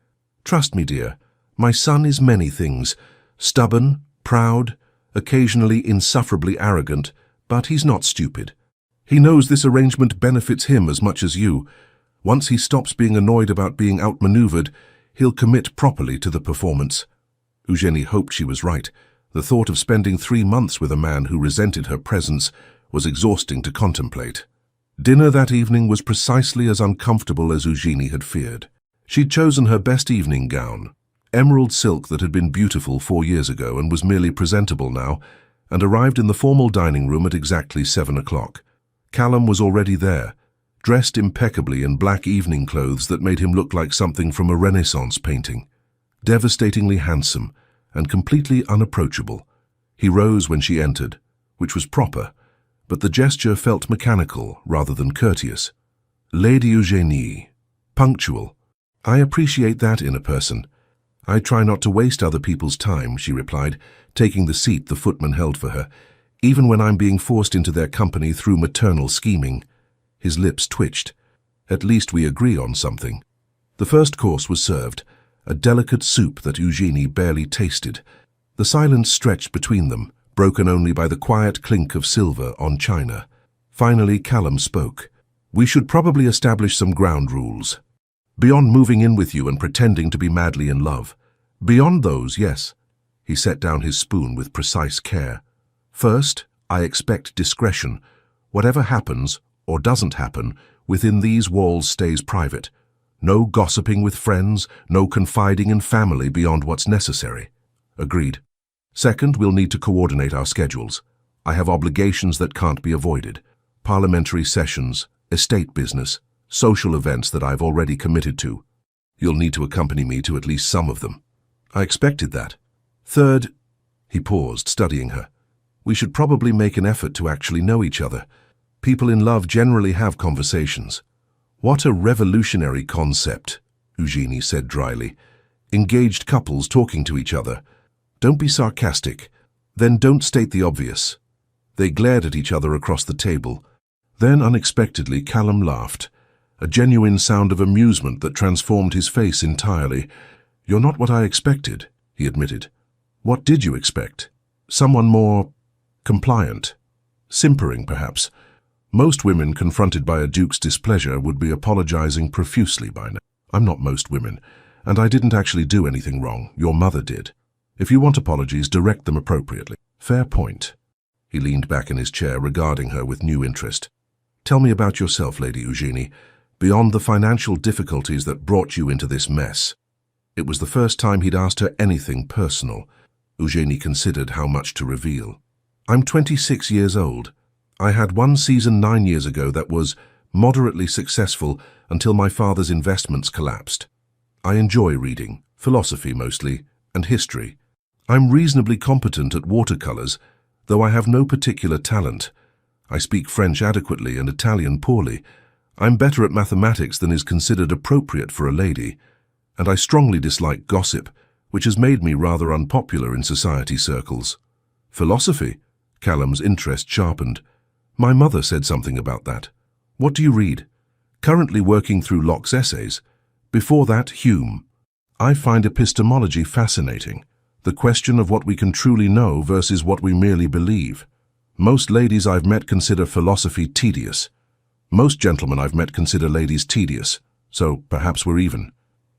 Trust me, dear, my son is many things. Stubborn, proud, occasionally insufferably arrogant, but he's not stupid. He knows this arrangement benefits him as much as you. Once he stops being annoyed about being outmaneuvered, he'll commit properly to the performance." Eugénie hoped she was right. The thought of spending 3 months with a man who resented her presence was exhausting to contemplate. Dinner that evening was precisely as uncomfortable as Eugénie had feared. She'd chosen her best evening gown, emerald silk that had been beautiful 4 years ago and was merely presentable now, and arrived in the formal dining room at exactly 7 o'clock. Callum was already there, dressed impeccably in black evening clothes that made him look like something from a Renaissance painting. Devastatingly handsome and completely unapproachable. He rose when she entered, which was proper, but the gesture felt mechanical rather than courteous. "Lady Eugénie, punctual. I appreciate that in a person. I try not to waste other people's time," she replied, taking the seat the footman held for her, "even when I'm being forced into their company through maternal scheming." His lips twitched. "At least we agree on something." The first course was served, a delicate soup that Eugénie barely tasted. The silence stretched between them, broken only by the quiet clink of silver on china. Finally, Callum spoke. "We should probably establish some ground rules. Beyond moving in with you and pretending to be madly in love. Beyond those, yes." He set down his spoon with precise care. "First, I expect discretion. Whatever happens, or doesn't happen, within these walls stays private. No gossiping with friends, no confiding in family beyond what's necessary." "Agreed." "Second, we'll need to coordinate our schedules. I have obligations that can't be avoided. Parliamentary sessions, estate business, social events that I've already committed to. You'll need to accompany me to at least some of them." "I expected that." "Third," he paused, studying her, "we should probably make an effort to actually know each other. People in love generally have conversations." "What a revolutionary concept," Eugénie said dryly. "Engaged couples talking to each other. Don't be sarcastic. Then don't state the obvious." They glared at each other across the table. Then, unexpectedly, Callum laughed, a genuine sound of amusement that transformed his face entirely. "You're not what I expected," he admitted. "What did you expect? Someone more compliant? Simpering, perhaps? Most women confronted by a duke's displeasure would be apologizing profusely by now. I'm not most women, and I didn't actually do anything wrong. Your mother did. If you want apologies, direct them appropriately." "Fair point." He leaned back in his chair, regarding her with new interest. "Tell me about yourself, Lady Eugénie, beyond the financial difficulties that brought you into this mess." It was the first time he'd asked her anything personal. Eugénie considered how much to reveal. "I'm 26 years old. I had one season 9 years ago that was moderately successful until my father's investments collapsed. I enjoy reading, philosophy mostly, and history. I'm reasonably competent at watercolors, though I have no particular talent. I speak French adequately and Italian poorly. I'm better at mathematics than is considered appropriate for a lady, and I strongly dislike gossip, which has made me rather unpopular in society circles. Philosophy? Callum's interest sharpened. My mother said something about that. What do you read? Currently working through Locke's essays. Before that, Hume. I find epistemology fascinating, the question of what we can truly know versus what we merely believe. Most ladies I've met consider philosophy tedious. Most gentlemen I've met consider ladies tedious, so perhaps we're even.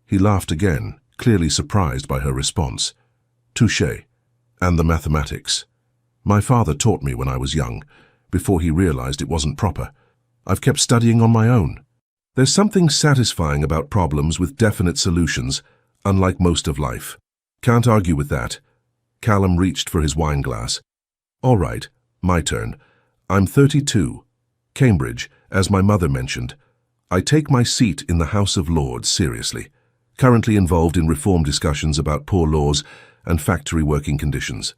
He laughed again, clearly surprised by her response. Touché. And the mathematics. My father taught me when I was young, before he realized it wasn't proper. I've kept studying on my own. There's something satisfying about problems with definite solutions, unlike most of life. Can't argue with that. Callum reached for his wine glass. All right, my turn. I'm 32. Cambridge, as my mother mentioned. I take my seat in the House of Lords seriously. Currently involved in reform discussions about poor laws and factory working conditions.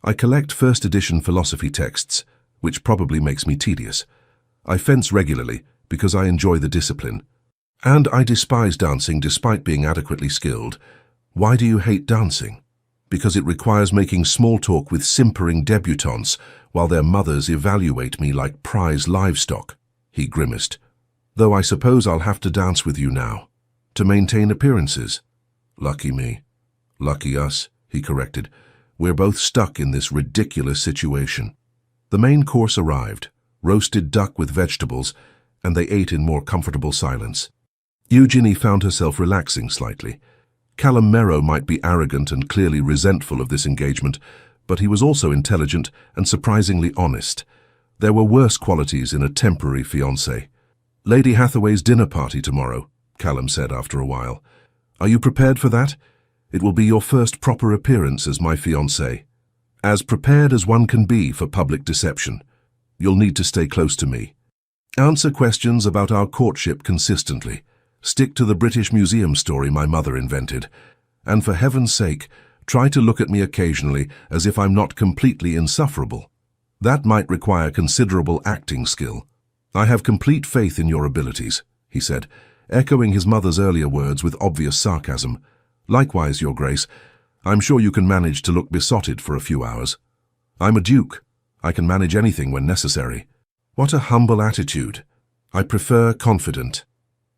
I collect first edition philosophy texts, which probably makes me tedious. I fence regularly because I enjoy the discipline. And I despise dancing despite being adequately skilled. Why do you hate dancing? Because it requires making small talk with simpering debutantes while their mothers evaluate me like prize livestock, he grimaced. Though I suppose I'll have to dance with you now, to maintain appearances. Lucky me. Lucky us, he corrected. We're both stuck in this ridiculous situation. The main course arrived, roasted duck with vegetables, and they ate in more comfortable silence. Eugenie found herself relaxing slightly. Callum Merrow might be arrogant and clearly resentful of this engagement, but he was also intelligent and surprisingly honest. There were worse qualities in a temporary fiancé. Lady Hathaway's dinner party tomorrow, Callum said after a while. Are you prepared for that? It will be your first proper appearance as my fiancé. As prepared as one can be for public deception. You'll need to stay close to me. Answer questions about our courtship consistently. Stick to the British Museum story my mother invented. And for heaven's sake, try to look at me occasionally as if I'm not completely insufferable. That might require considerable acting skill. I have complete faith in your abilities, he said, echoing his mother's earlier words with obvious sarcasm. Likewise, Your Grace, I'm sure you can manage to look besotted for a few hours. I'm a duke. I can manage anything when necessary. What a humble attitude. I prefer confident.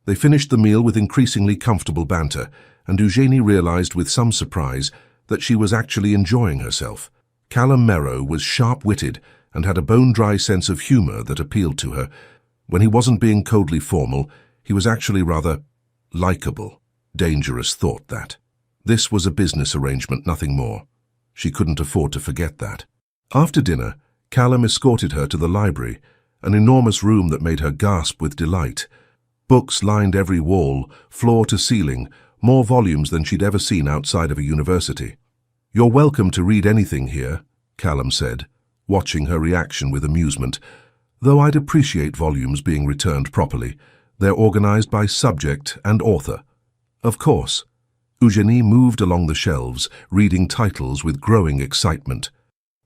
They finished the meal with increasingly comfortable banter, and Eugenie realized with some surprise that she was actually enjoying herself. Callum Merrow was sharp-witted and had a bone-dry sense of humor that appealed to her. When he wasn't being coldly formal, he was actually rather likable. Dangerous thought, that. This was a business arrangement, nothing more. She couldn't afford to forget that. After dinner, Callum escorted her to the library, an enormous room that made her gasp with delight. Books lined every wall, floor to ceiling, more volumes than she'd ever seen outside of a university. You're welcome to read anything here, Callum said, watching her reaction with amusement. Though I'd appreciate volumes being returned properly, they're organized by subject and author. Of course. Eugenie moved along the shelves, reading titles with growing excitement.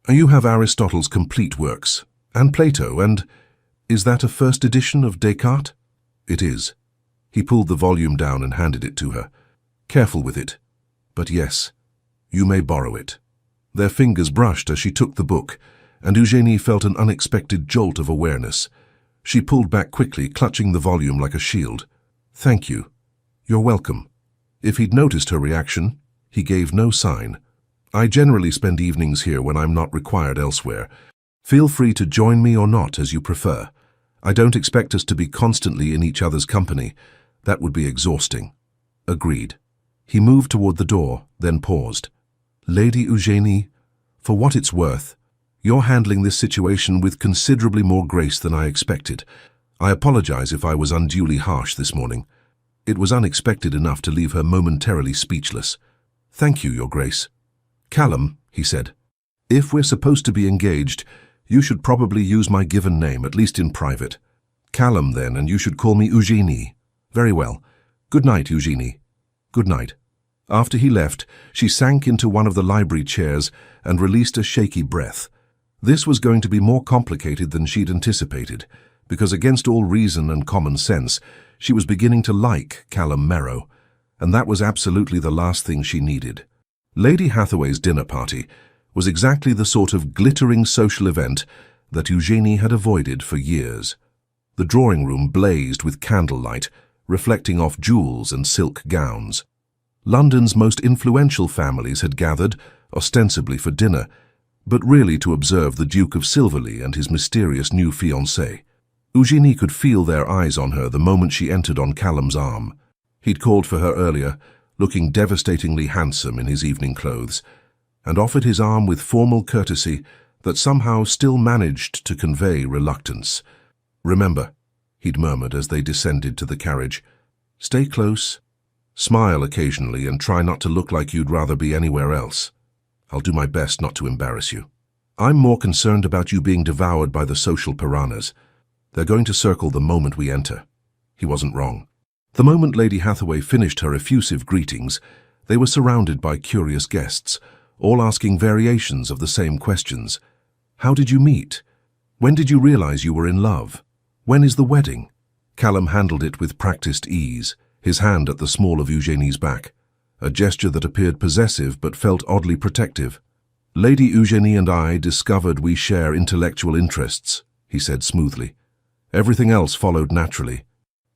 You have Aristotle's complete works, and Plato, and is that a first edition of Descartes? It is. He pulled the volume down and handed it to her. Careful with it. But yes, you may borrow it. Their fingers brushed as she took the book, and Eugenie felt an unexpected jolt of awareness. She pulled back quickly, clutching the volume like a shield. Thank you. You're welcome. If he'd noticed her reaction, he gave no sign. I generally spend evenings here when I'm not required elsewhere. Feel free to join me or not, as you prefer. I don't expect us to be constantly in each other's company. That would be exhausting. Agreed. He moved toward the door, then paused. Lady Eugenie, for what it's worth, you're handling this situation with considerably more grace than I expected. I apologize if I was unduly harsh this morning. It was unexpected enough to leave her momentarily speechless. Thank you, Your Grace. Callum, he said, if we're supposed to be engaged, you should probably use my given name, at least in private. Callum, then, and you should call me Eugenie. Very well. Good night, Eugenie. Good night." After he left, she sank into one of the library chairs and released a shaky breath. This was going to be more complicated than she'd anticipated, because against all reason and common sense, she was beginning to like Callum Merrow, and that was absolutely the last thing she needed. Lady Hathaway's dinner party was exactly the sort of glittering social event that Eugenie had avoided for years. The drawing room blazed with candlelight, reflecting off jewels and silk gowns. London's most influential families had gathered, ostensibly for dinner, but really to observe the Duke of Silverley and his mysterious new fiancée. Eugenie could feel their eyes on her the moment she entered on Callum's arm. He'd called for her earlier, looking devastatingly handsome in his evening clothes, and offered his arm with formal courtesy that somehow still managed to convey reluctance. "Remember," he'd murmured as they descended to the carriage, "stay close. Smile occasionally and try not to look like you'd rather be anywhere else. I'll do my best not to embarrass you. I'm more concerned about you being devoured by the social piranhas. They're going to circle the moment we enter." He wasn't wrong. The moment Lady Hathaway finished her effusive greetings, they were surrounded by curious guests, all asking variations of the same questions. How did you meet? When did you realize you were in love? When is the wedding? Callum handled it with practiced ease, his hand at the small of Eugenie's back, a gesture that appeared possessive but felt oddly protective. "Lady Eugenie and I discovered we share intellectual interests," he said smoothly. Everything else followed naturally.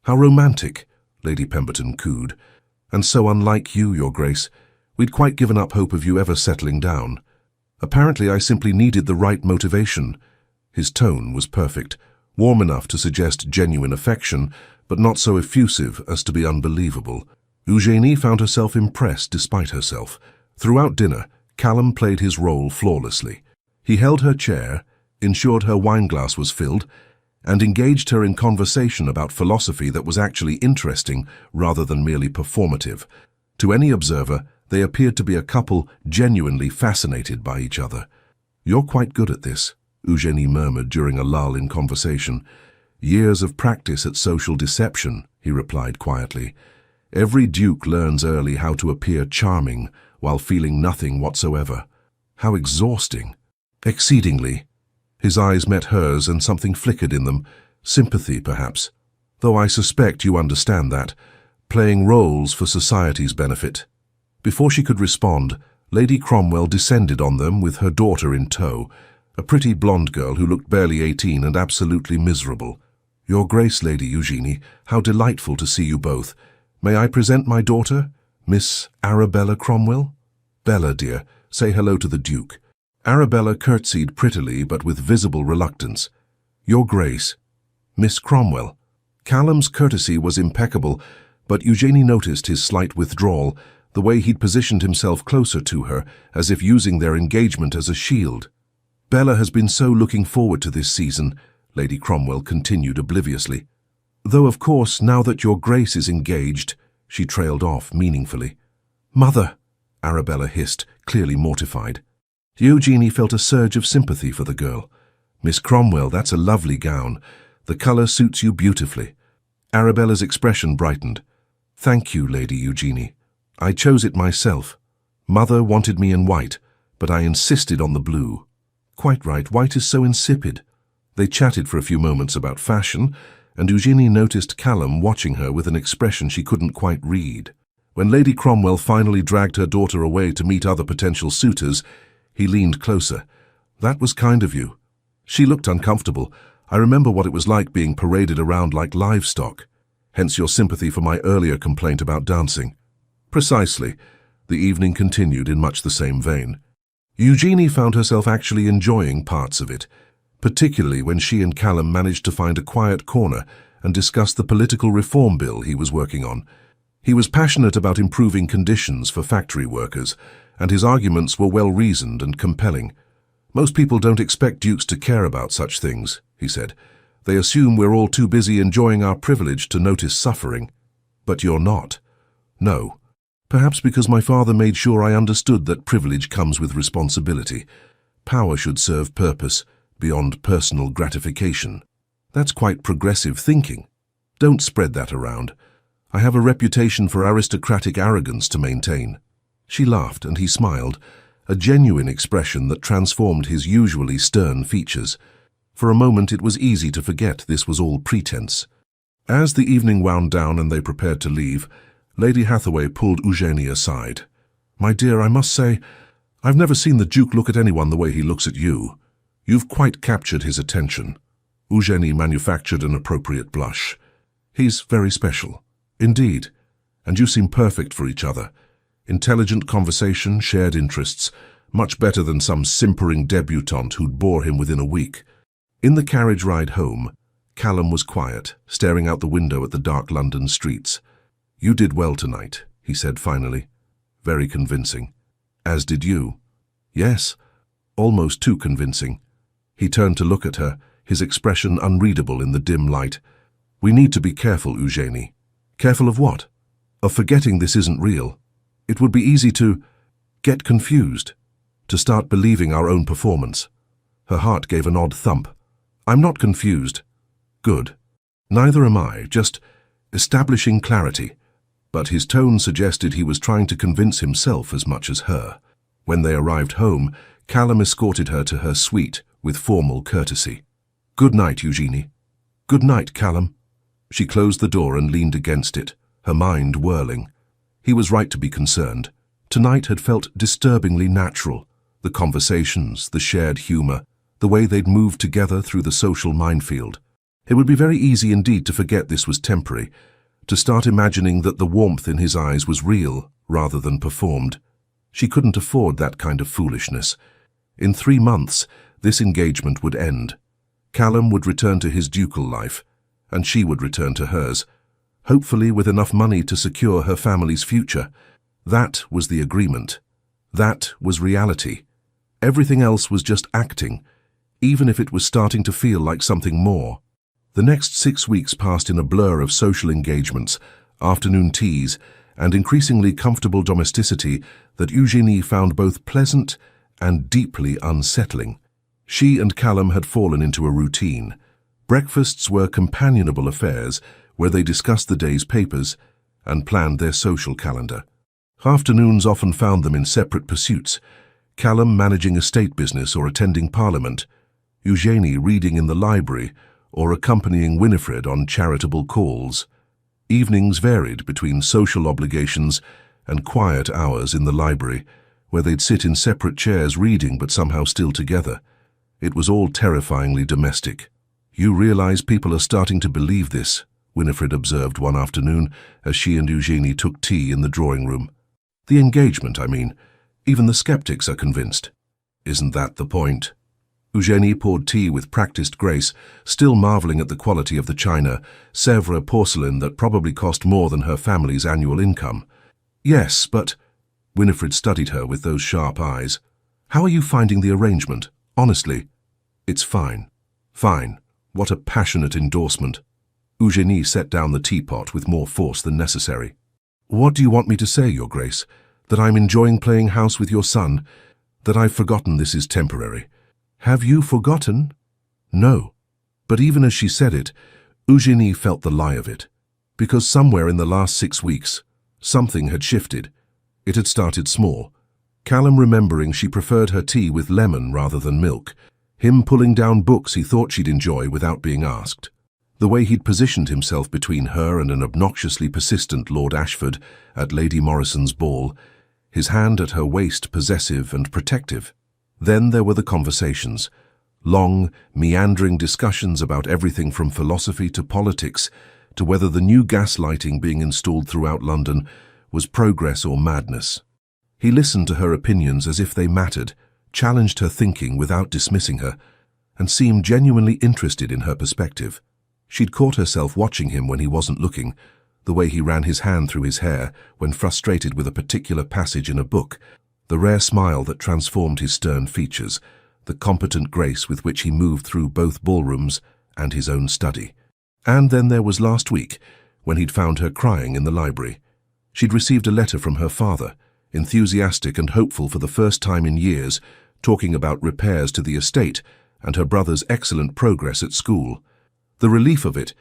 "How romantic," Lady Pemberton cooed. "And so unlike you, Your Grace. We'd quite given up hope of you ever settling down. Apparently I simply needed the right motivation." His tone was perfect, warm enough to suggest genuine affection, but not so effusive as to be unbelievable. Eugenie found herself impressed despite herself. Throughout dinner, Callum played his role flawlessly. He held her chair, ensured her wineglass was filled, and engaged her in conversation about philosophy that was actually interesting rather than merely performative. To any observer, they appeared to be a couple genuinely fascinated by each other. "You're quite good at this," Eugenie murmured during a lull in conversation. "Years of practice at social deception," he replied quietly. "Every duke learns early how to appear charming while feeling nothing whatsoever. How exhausting." "Exceedingly." His eyes met hers and something flickered in them, sympathy perhaps. "Though I suspect you understand that. Playing roles for society's benefit." Before she could respond, Lady Cromwell descended on them with her daughter in tow, a pretty blonde girl who looked barely 18 and absolutely miserable. "Your Grace, Lady Eugenie, how delightful to see you both. May I present my daughter, Miss Arabella Cromwell? Bella, dear, say hello to the Duke." Arabella curtsied prettily but with visible reluctance. "Your Grace, Miss Cromwell." Callum's courtesy was impeccable, but Eugenie noticed his slight withdrawal, the way he'd positioned himself closer to her, as if using their engagement as a shield. "Bella has been so looking forward to this season," Lady Cromwell continued obliviously. "Though, of course, now that Your Grace is engaged," she trailed off meaningfully. "Mother," Arabella hissed, clearly mortified. Eugenie felt a surge of sympathy for the girl. "Miss Cromwell, that's a lovely gown. The color suits you beautifully." Arabella's expression brightened. "Thank you, Lady Eugenie. I chose it myself. Mother wanted me in white, but I insisted on the blue." "Quite right, white is so insipid." They chatted for a few moments about fashion, and Eugenie noticed Callum watching her with an expression she couldn't quite read. When Lady Cromwell finally dragged her daughter away to meet other potential suitors, he leaned closer. "That was kind of you." She looked uncomfortable. "I remember what it was like being paraded around like livestock. Hence your sympathy for my earlier complaint about dancing." "Precisely." The evening continued in much the same vein. Eugenie found herself actually enjoying parts of it, particularly when she and Callum managed to find a quiet corner and discuss the political reform bill he was working on. He was passionate about improving conditions for factory workers, and his arguments were well-reasoned and compelling. "Most people don't expect dukes to care about such things," he said. "They assume we're all too busy enjoying our privilege to notice suffering. But you're not." "No. Perhaps because my father made sure I understood that privilege comes with responsibility. Power should serve purpose, beyond personal gratification." "That's quite progressive thinking." "Don't spread that around. I have a reputation for aristocratic arrogance to maintain." She laughed, and he smiled, a genuine expression that transformed his usually stern features. For a moment it was easy to forget this was all pretense. As the evening wound down and they prepared to leave, Lady Hathaway pulled Eugenie aside. "My dear, I must say, I've never seen the Duke look at anyone the way he looks at you. You've quite captured his attention." Eugenie manufactured an appropriate blush. "He's very special. Indeed. And you seem perfect for each other. Intelligent conversation, shared interests, much better than some simpering debutante who'd bore him within a week." In the carriage ride home, Callum was quiet, staring out the window at the dark London streets. "You did well tonight," he said finally. "Very convincing." "As did you." "Yes, almost too convincing." He turned to look at her, his expression unreadable in the dim light. "We need to be careful, Eugenie." "Careful of what?" "Of forgetting this isn't real. It would be easy to get confused, to start believing our own performance." Her heart gave an odd thump. "I'm not confused." "Good. Neither am I, just establishing clarity." But his tone suggested he was trying to convince himself as much as her. When they arrived home, Callum escorted her to her suite with formal courtesy. "Good night, Eugenie." "Good night, Callum." She closed the door and leaned against it, her mind whirling. He was right to be concerned. Tonight had felt disturbingly natural. The conversations, the shared humor, the way they'd moved together through the social minefield. It would be very easy indeed to forget this was temporary, to start imagining that the warmth in his eyes was real rather than performed. She couldn't afford that kind of foolishness. In 3 months, this engagement would end. Callum would return to his ducal life, and she would return to hers, hopefully with enough money to secure her family's future. That was the agreement. That was reality. Everything else was just acting, even if it was starting to feel like something more. The next 6 weeks passed in a blur of social engagements, afternoon teas, and increasingly comfortable domesticity that Eugenie found both pleasant and deeply unsettling. She and Callum had fallen into a routine. Breakfasts were companionable affairs where they discussed the day's papers and planned their social calendar. Afternoons often found them in separate pursuits, Callum managing a state business or attending Parliament, Eugenie reading in the library or accompanying Winifred on charitable calls. Evenings varied between social obligations and quiet hours in the library, where they'd sit in separate chairs reading but somehow still together. It was all terrifyingly domestic. "You realize people are starting to believe this," Winifred observed one afternoon as she and Eugenie took tea in the drawing room. "The engagement, I mean. Even the skeptics are convinced." "Isn't that the point?" Eugenie poured tea with practiced grace, still marveling at the quality of the china, Sèvres porcelain that probably cost more than her family's annual income. "Yes, but—" Winifred studied her with those sharp eyes. "How are you finding the arrangement? Honestly." "It's fine." "Fine. What a passionate endorsement." Eugenie set down the teapot with more force than necessary. "What do you want me to say, Your Grace? That I'm enjoying playing house with your son? That I've forgotten this is temporary?" "Have you forgotten?" "No." But even as she said it, Eugenie felt the lie of it. Because somewhere in the last 6 weeks, something had shifted. It had started small. Callum remembering she preferred her tea with lemon rather than milk. Him pulling down books he thought she'd enjoy without being asked. The way he'd positioned himself between her and an obnoxiously persistent Lord Ashford at Lady Morrison's ball, his hand at her waist possessive and protective. Then there were the conversations. Long, meandering discussions about everything from philosophy to politics, to whether the new gas lighting being installed throughout London was progress or madness. He listened to her opinions as if they mattered, challenged her thinking without dismissing her, and seemed genuinely interested in her perspective. She'd caught herself watching him when he wasn't looking, the way he ran his hand through his hair when frustrated with a particular passage in a book, the rare smile that transformed his stern features, the competent grace with which he moved through both ballrooms and his own study. And then there was last week, when he'd found her crying in the library. She'd received a letter from her father, enthusiastic and hopeful for the first time in years, talking about repairs to the estate and her brother's excellent progress at school. The relief of it,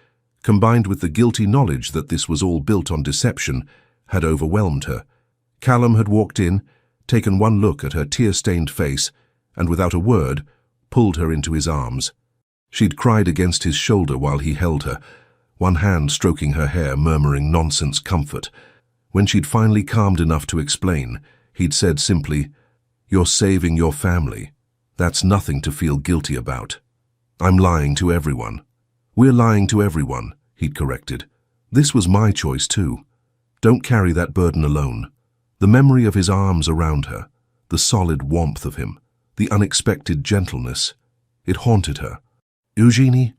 combined with the guilty knowledge that this was all built on deception, had overwhelmed her. Callum had walked in, taken one look at her tear-stained face, and without a word, pulled her into his arms. She'd cried against his shoulder while he held her, one hand stroking her hair, murmuring nonsense comfort. When she'd finally calmed enough to explain, he'd said simply, "You're saving your family. That's nothing to feel guilty about." "I'm lying to everyone." "We're lying to everyone," he'd corrected. "This was my choice too. Don't carry that burden alone." The memory of his arms around her, the solid warmth of him, the unexpected gentleness, it haunted her. "Eugenie?"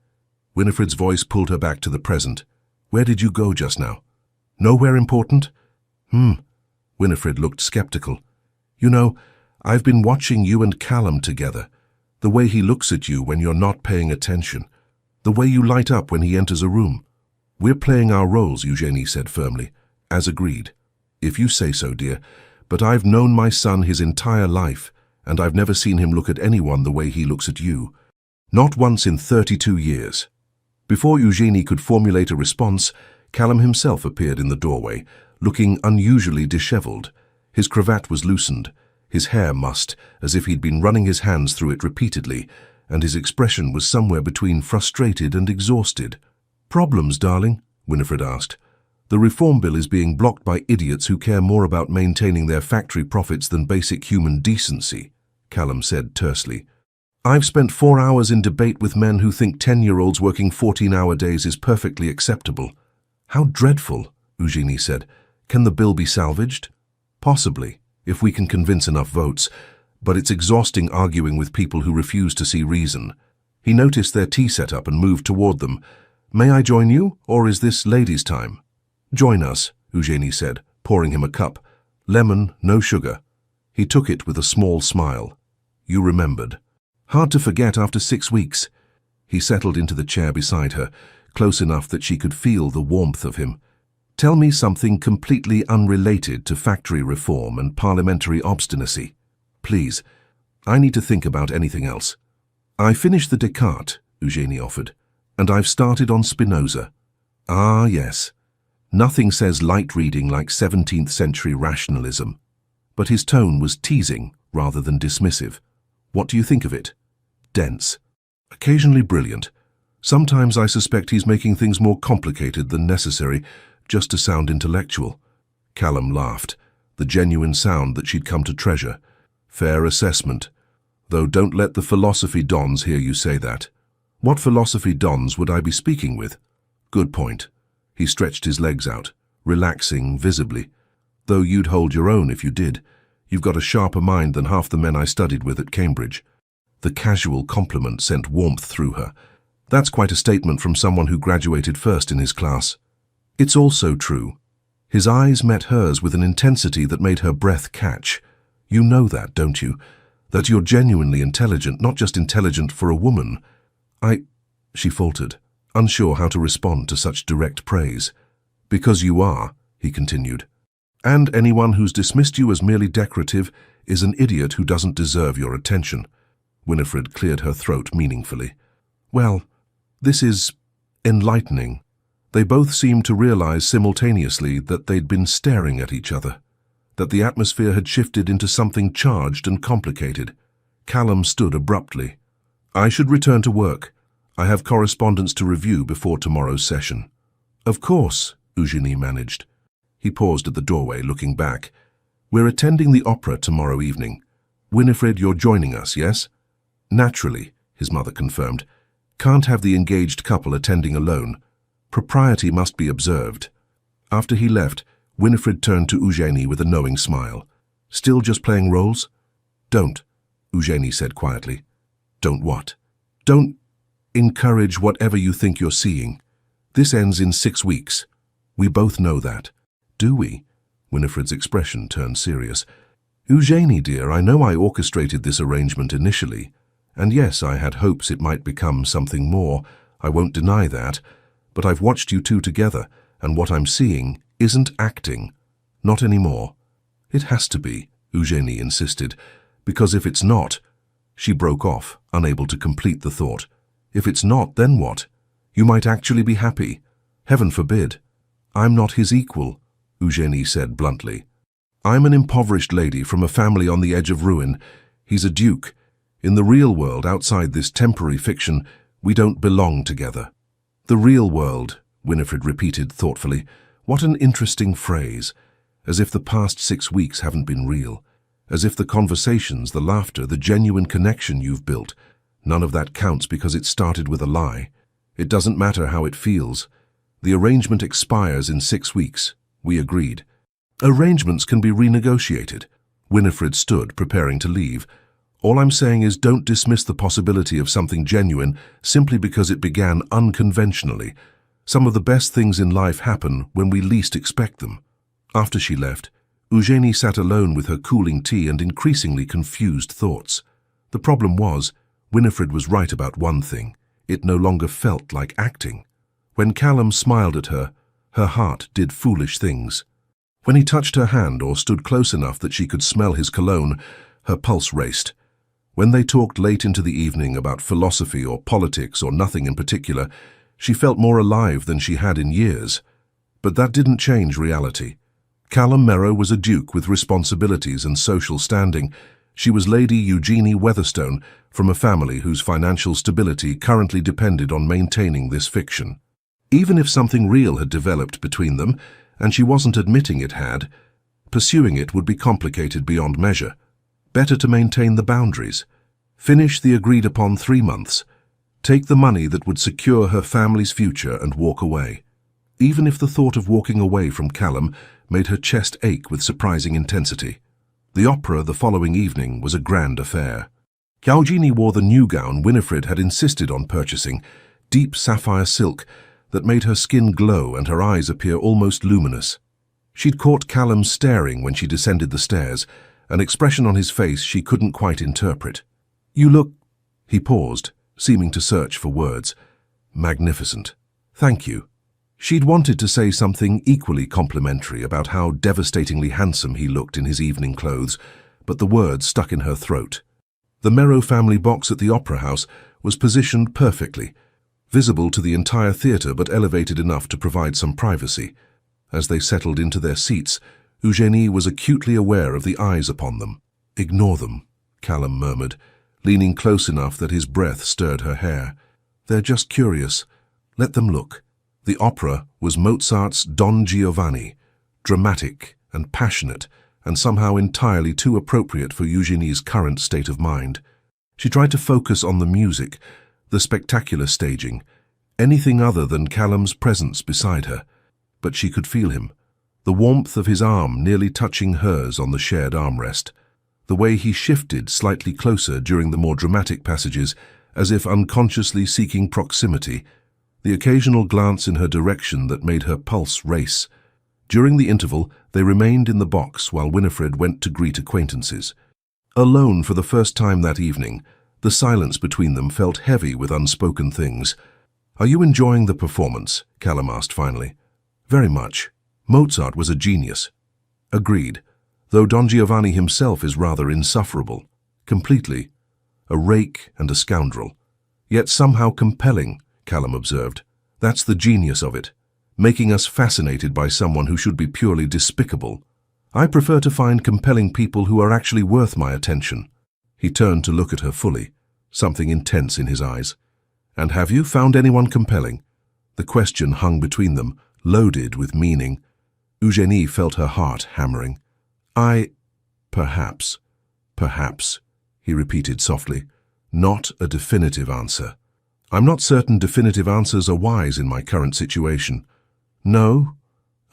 Winifred's voice pulled her back to the present. "Where did you go just now? Nowhere important?" Winifred looked skeptical. "You know, I've been watching you and Callum together. The way he looks at you when you're not paying attention. The way you light up when he enters a room. We're playing our roles," Eugenie said firmly. "As agreed." "If you say so, dear. But I've known my son his entire life, and I've never seen him look at anyone the way he looks at you. Not once in 32 years. Before Eugenie could formulate a response, Callum himself appeared in the doorway, looking unusually disheveled. His cravat was loosened, his hair mussed, as if he'd been running his hands through it repeatedly, and his expression was somewhere between frustrated and exhausted. "Problems, darling?" Winifred asked. "The reform bill is being blocked by idiots who care more about maintaining their factory profits than basic human decency," Callum said tersely. "I've spent 4 hours in debate with men who think 10-year-olds working 14-hour days is perfectly acceptable." "How dreadful," Eugenie said. "Can the bill be salvaged?" "Possibly, if we can convince enough votes, but it's exhausting arguing with people who refuse to see reason." He noticed their tea setup and moved toward them. "May I join you, or is this ladies' time?" "Join us," Eugenie said, pouring him a cup. "Lemon, no sugar." He took it with a small smile. "You remembered." "Hard to forget after 6 weeks." He settled into the chair beside her, close enough that she could feel the warmth of him. "Tell me something completely unrelated to factory reform and parliamentary obstinacy. Please. I need to think about anything else." "I finished the Descartes," Eugenie offered, "and I've started on Spinoza." "Ah, yes. Nothing says light reading like 17th century rationalism." But his tone was teasing rather than dismissive. "What do you think of it?" "Dense. Occasionally brilliant. Sometimes I suspect he's making things more complicated than necessary, just to sound intellectual." Callum laughed, the genuine sound that she'd come to treasure. "Fair assessment. Though don't let the philosophy dons hear you say that." "What philosophy dons would I be speaking with?" "Good point." He stretched his legs out, relaxing visibly. "Though you'd hold your own if you did. You've got a sharper mind than half the men I studied with at Cambridge." The casual compliment sent warmth through her. "That's quite a statement from someone who graduated first in his class." "It's also true." His eyes met hers with an intensity that made her breath catch. "You know that, don't you? That you're genuinely intelligent, not just intelligent for a woman." She faltered, unsure how to respond to such direct praise. "Because you are," he continued. "And anyone who's dismissed you as merely decorative is an idiot who doesn't deserve your attention." Winifred cleared her throat meaningfully. "Well, this is enlightening." They both seemed to realize simultaneously that they'd been staring at each other, that the atmosphere had shifted into something charged and complicated. Callum stood abruptly. "I should return to work. I have correspondence to review before tomorrow's session." "Of course," Eugenie managed. He paused at the doorway, looking back. "We're attending the opera tomorrow evening. Winifred, you're joining us, yes?" "Naturally," his mother confirmed. "Can't have the engaged couple attending alone. Propriety must be observed." After he left, Winifred turned to Eugenie with a knowing smile. "Still just playing roles?" "Don't," Eugenie said quietly. "Don't what?" "Don't encourage whatever you think you're seeing. This ends in 6 weeks. We both know that." "Do we?" Winifred's expression turned serious. "Eugenie, dear, I know I orchestrated this arrangement initially. And yes, I had hopes it might become something more. I won't deny that. But I've watched you two together, and what I'm seeing isn't acting. Not anymore." "It has to be," Eugenie insisted, "because if it's not—" She broke off, unable to complete the thought. "If it's not, then what? You might actually be happy. Heaven forbid. I'm not his equal, Eugénie said bluntly. I'm an impoverished lady from a family on the edge of ruin. He's a duke. In the real world, outside this temporary fiction, we don't belong together. The real world, Winifred repeated thoughtfully. What an interesting phrase. As if the past 6 weeks haven't been real. As if the conversations, the laughter, the genuine connection you've built, none of that counts because it started with a lie. It doesn't matter how it feels. The arrangement expires in 6 weeks. We agreed. Arrangements can be renegotiated. Winifred stood, preparing to leave. All I'm saying is don't dismiss the possibility of something genuine simply because it began unconventionally. Some of the best things in life happen when we least expect them. After she left, Eugénie sat alone with her cooling tea and increasingly confused thoughts. The problem was, Winifred was right about one thing. It no longer felt like acting. When Callum smiled at her, her heart did foolish things. When he touched her hand or stood close enough that she could smell his cologne, her pulse raced. When they talked late into the evening about philosophy or politics or nothing in particular, she felt more alive than she had in years. But that didn't change reality. Callum Merrow was a duke with responsibilities and social standing. She was Lady Eugénie Weatherstone from a family whose financial stability currently depended on maintaining this fiction. Even if something real had developed between them, and she wasn't admitting it had, pursuing it would be complicated beyond measure. Better to maintain the boundaries. Finish the agreed-upon 3 months. Take the money that would secure her family's future and walk away. Even if the thought of walking away from Callum made her chest ache with surprising intensity. The opera the following evening was a grand affair. Eugénie wore the new gown Winifred had insisted on purchasing, deep sapphire silk that made her skin glow and her eyes appear almost luminous. She'd caught Callum staring when she descended the stairs, an expression on his face she couldn't quite interpret. "You look—" He paused, seeming to search for words. "Magnificent. Thank you." She'd wanted to say something equally complimentary about how devastatingly handsome he looked in his evening clothes, but the words stuck in her throat. The Merrow family box at the Opera House was positioned perfectly, visible to the entire theatre but elevated enough to provide some privacy. As they settled into their seats, Eugénie was acutely aware of the eyes upon them. "Ignore them," Callum murmured, leaning close enough that his breath stirred her hair. "They're just curious. Let them look." The opera was Mozart's Don Giovanni, dramatic and passionate, and somehow entirely too appropriate for Eugénie's current state of mind. She tried to focus on the music, the spectacular staging, anything other than Callum's presence beside her. But she could feel him, the warmth of his arm nearly touching hers on the shared armrest, the way he shifted slightly closer during the more dramatic passages, as if unconsciously seeking proximity, the occasional glance in her direction that made her pulse race. During the interval, they remained in the box while Winifred went to greet acquaintances. Alone for the first time that evening, the silence between them felt heavy with unspoken things. "Are you enjoying the performance?" Callum asked finally. "Very much. Mozart was a genius." "Agreed, though Don Giovanni himself is rather insufferable. Completely. A rake and a scoundrel. Yet somehow compelling," Callum observed. "That's the genius of it, making us fascinated by someone who should be purely despicable. I prefer to find compelling people who are actually worth my attention." He turned to look at her fully, something intense in his eyes. "And have you found anyone compelling?" The question hung between them, loaded with meaning. Eugénie felt her heart hammering. Perhaps, he repeated softly. "Not a definitive answer. I'm not certain definitive answers are wise in my current situation." "No?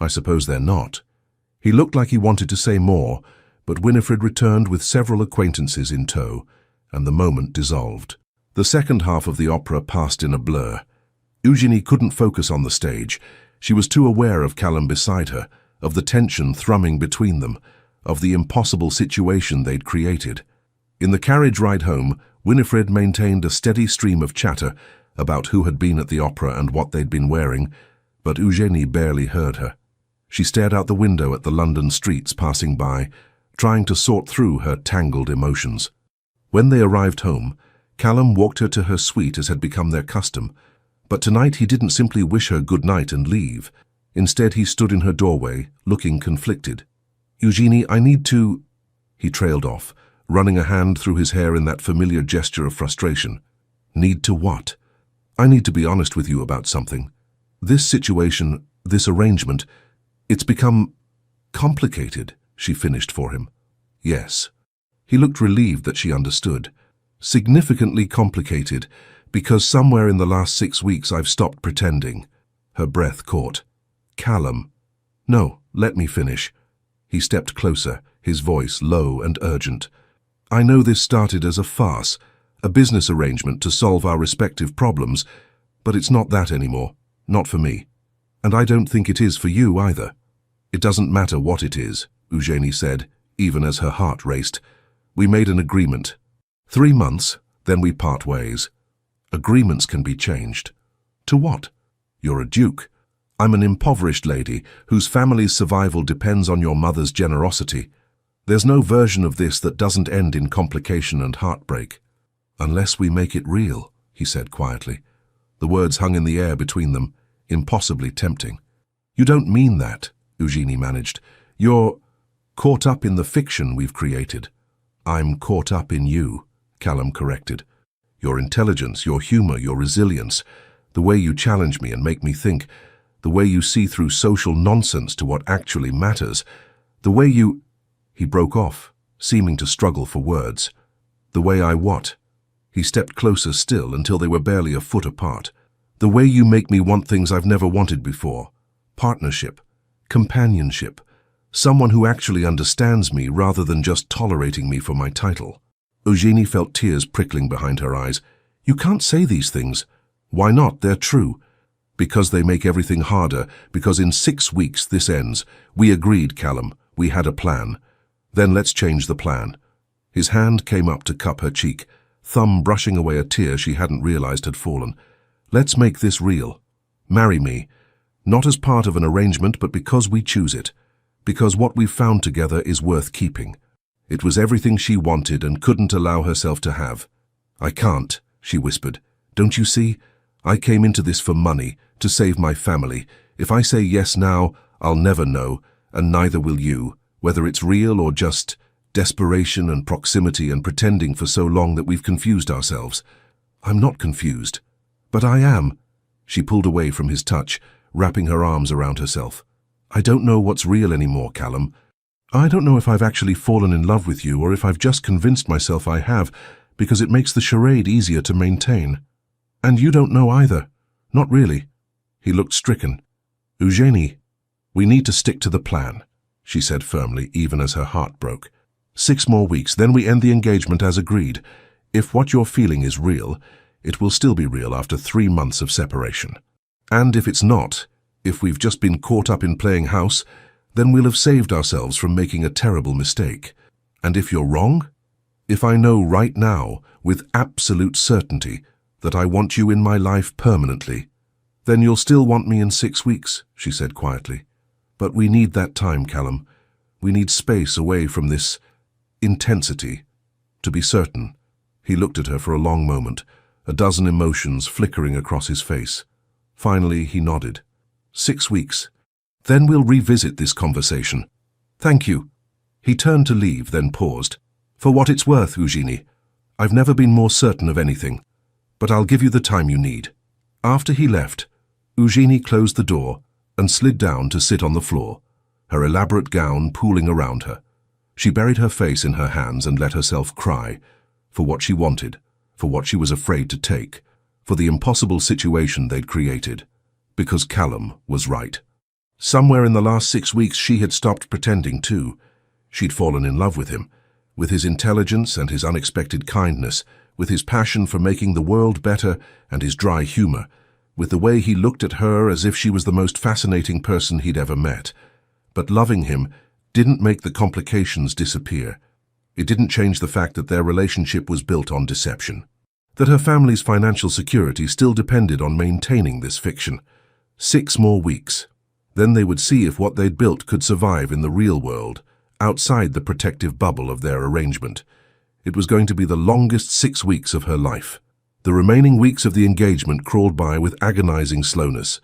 I suppose they're not." He looked like he wanted to say more, but Winifred returned with several acquaintances in tow, and the moment dissolved. The second half of the opera passed in a blur. Eugénie couldn't focus on the stage. She was too aware of Callum beside her, of the tension thrumming between them, of the impossible situation they'd created. In the carriage ride home, Winifred maintained a steady stream of chatter about who had been at the opera and what they'd been wearing, but Eugénie barely heard her. She stared out the window at the London streets passing by, trying to sort through her tangled emotions. When they arrived home, Callum walked her to her suite as had become their custom. But tonight he didn't simply wish her good night and leave. Instead, he stood in her doorway, looking conflicted. "Eugenie, I need to—" He trailed off, running a hand through his hair in that familiar gesture of frustration. "Need to what?" "I need to be honest with you about something. This situation, this arrangement, it's become complicated," she finished for him. "Yes." He looked relieved that she understood. "Significantly complicated, because somewhere in the last 6 weeks I've stopped pretending." Her breath caught. "Callum." "No, let me finish." He stepped closer, his voice low and urgent. "I know this started as a farce, a business arrangement to solve our respective problems, but it's not that anymore, not for me. And I don't think it is for you either." "It doesn't matter what it is," Eugenie said, even as her heart raced. "We made an agreement. 3 months, then we part ways. Agreements can be changed." "To what?" "You're a duke. I'm an impoverished lady whose family's survival depends on your mother's generosity. There's no version of this that doesn't end in complication and heartbreak." "Unless we make it real," he said quietly. The words hung in the air between them, impossibly tempting. "You don't mean that," Eugenie managed. "You're caught up in the fiction we've created." "I'm caught up in you," Callum corrected. "Your intelligence, your humor, your resilience, the way you challenge me and make me think, the way you see through social nonsense to what actually matters, the way you—" He broke off, seeming to struggle for words. "The way I what?" He stepped closer still until they were barely a foot apart. "The way you make me want things I've never wanted before. Partnership, companionship, someone who actually understands me rather than just tolerating me for my title." Eugenie felt tears prickling behind her eyes. "You can't say these things." "Why not? They're true." "Because they make everything harder, because in 6 weeks this ends. We agreed, Callum. We had a plan. Then let's change the plan." His hand came up to cup her cheek, thumb brushing away a tear she hadn't realized had fallen. "Let's make this real. Marry me. Not as part of an arrangement, but because we choose it. Because what we've found together is worth keeping." It was everything she wanted and couldn't allow herself to have. "I can't," she whispered. "Don't you see? I came into this for money, to save my family. If I say yes now, I'll never know, and neither will you, whether it's real or just desperation and proximity and pretending for so long that we've confused ourselves." "I'm not confused." "But I am." She pulled away from his touch, wrapping her arms around herself. "I don't know what's real anymore, Callum. I don't know if I've actually fallen in love with you or if I've just convinced myself I have, because it makes the charade easier to maintain. And you don't know either. Not really." He looked stricken. "Eugenie, we need to stick to the plan," she said firmly, even as her heart broke. 6 more weeks, then we end the engagement as agreed. If what you're feeling is real, it will still be real after 3 months of separation. And if it's not, if we've just been caught up in playing house, then we'll have saved ourselves from making a terrible mistake. And if you're wrong, if I know right now, with absolute certainty, that I want you in my life permanently, then you'll still want me in 6 weeks, she said quietly. But we need that time, Callum. We need space away from this intensity. To be certain. He looked at her for a long moment, a dozen emotions flickering across his face. Finally, he nodded. 6 weeks. Then we'll revisit this conversation. Thank you. He turned to leave, then paused. For what it's worth, Eugenie, I've never been more certain of anything, but I'll give you the time you need. After he left, Eugenie closed the door and slid down to sit on the floor, her elaborate gown pooling around her. She buried her face in her hands and let herself cry, for what she wanted, for what she was afraid to take, for the impossible situation they'd created, because Callum was right. Somewhere in the last 6 weeks she had stopped pretending too. She'd fallen in love with him, with his intelligence and his unexpected kindness, with his passion for making the world better and his dry humor, with the way he looked at her as if she was the most fascinating person he'd ever met. But loving him didn't make the complications disappear. It didn't change the fact that their relationship was built on deception, that her family's financial security still depended on maintaining this fiction. 6 more weeks. Then they would see if what they'd built could survive in the real world, outside the protective bubble of their arrangement. It was going to be the longest 6 weeks of her life. The remaining weeks of the engagement crawled by with agonizing slowness.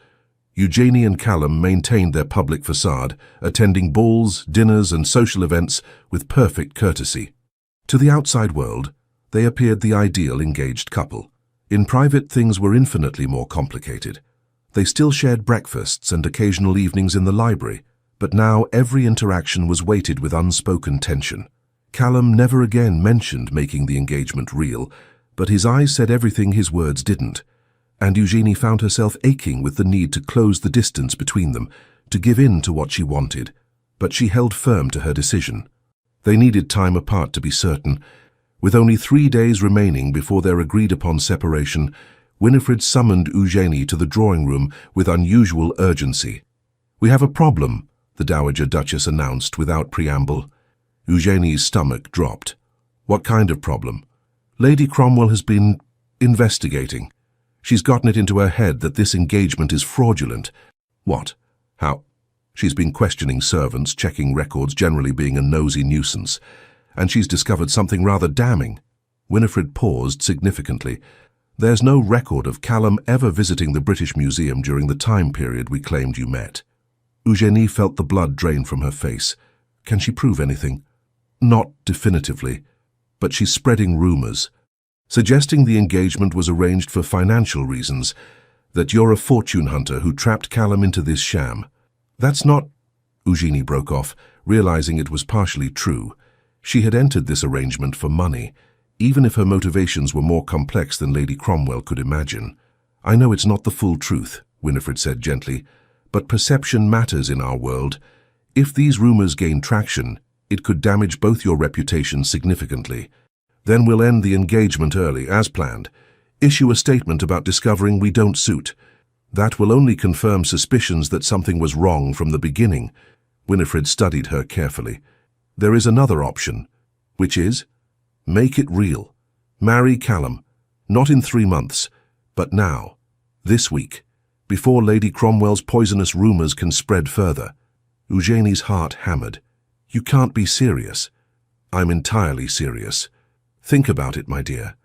Eugenie and Callum maintained their public facade, attending balls, dinners, and social events with perfect courtesy. To the outside world, they appeared the ideal engaged couple. In private, things were infinitely more complicated. They still shared breakfasts and occasional evenings in the library, but now every interaction was weighted with unspoken tension. Callum never again mentioned making the engagement real, but his eyes said everything his words didn't, and Eugenie found herself aching with the need to close the distance between them, to give in to what she wanted, but she held firm to her decision. They needed time apart to be certain. With only 3 days remaining before their agreed-upon separation, Winifred summoned Eugenie to the drawing room with unusual urgency. "We have a problem," the Dowager Duchess announced without preamble. Eugenie's stomach dropped. "What kind of problem?" "Lady Cromwell has been investigating. She's gotten it into her head that this engagement is fraudulent." "What? How?" "She's been questioning servants, checking records, generally being a nosy nuisance. And she's discovered something rather damning." Winifred paused significantly. "There's no record of Callum ever visiting the British Museum during the time period we claimed you met." Eugenie felt the blood drain from her face. "Can she prove anything?" "Not definitively, but she's spreading rumors, suggesting the engagement was arranged for financial reasons, that you're a fortune hunter who trapped Callum into this sham." "That's not—" Eugenie broke off, realizing it was partially true. She had entered this arrangement for money, even if her motivations were more complex than Lady Cromwell could imagine. "I know it's not the full truth," Winifred said gently, "but perception matters in our world. If these rumors gain traction, it could damage both your reputations significantly. Then we'll end the engagement early, as planned. Issue a statement about discovering we don't suit. That will only confirm suspicions that something was wrong from the beginning." Winifred studied her carefully. "There is another option, which is, make it real. Marry Callum, not in 3 months, but now, this week, before Lady Cromwell's poisonous rumors can spread further." Eugenie's heart hammered. "You can't be serious." "I'm entirely serious. Think about it, my dear.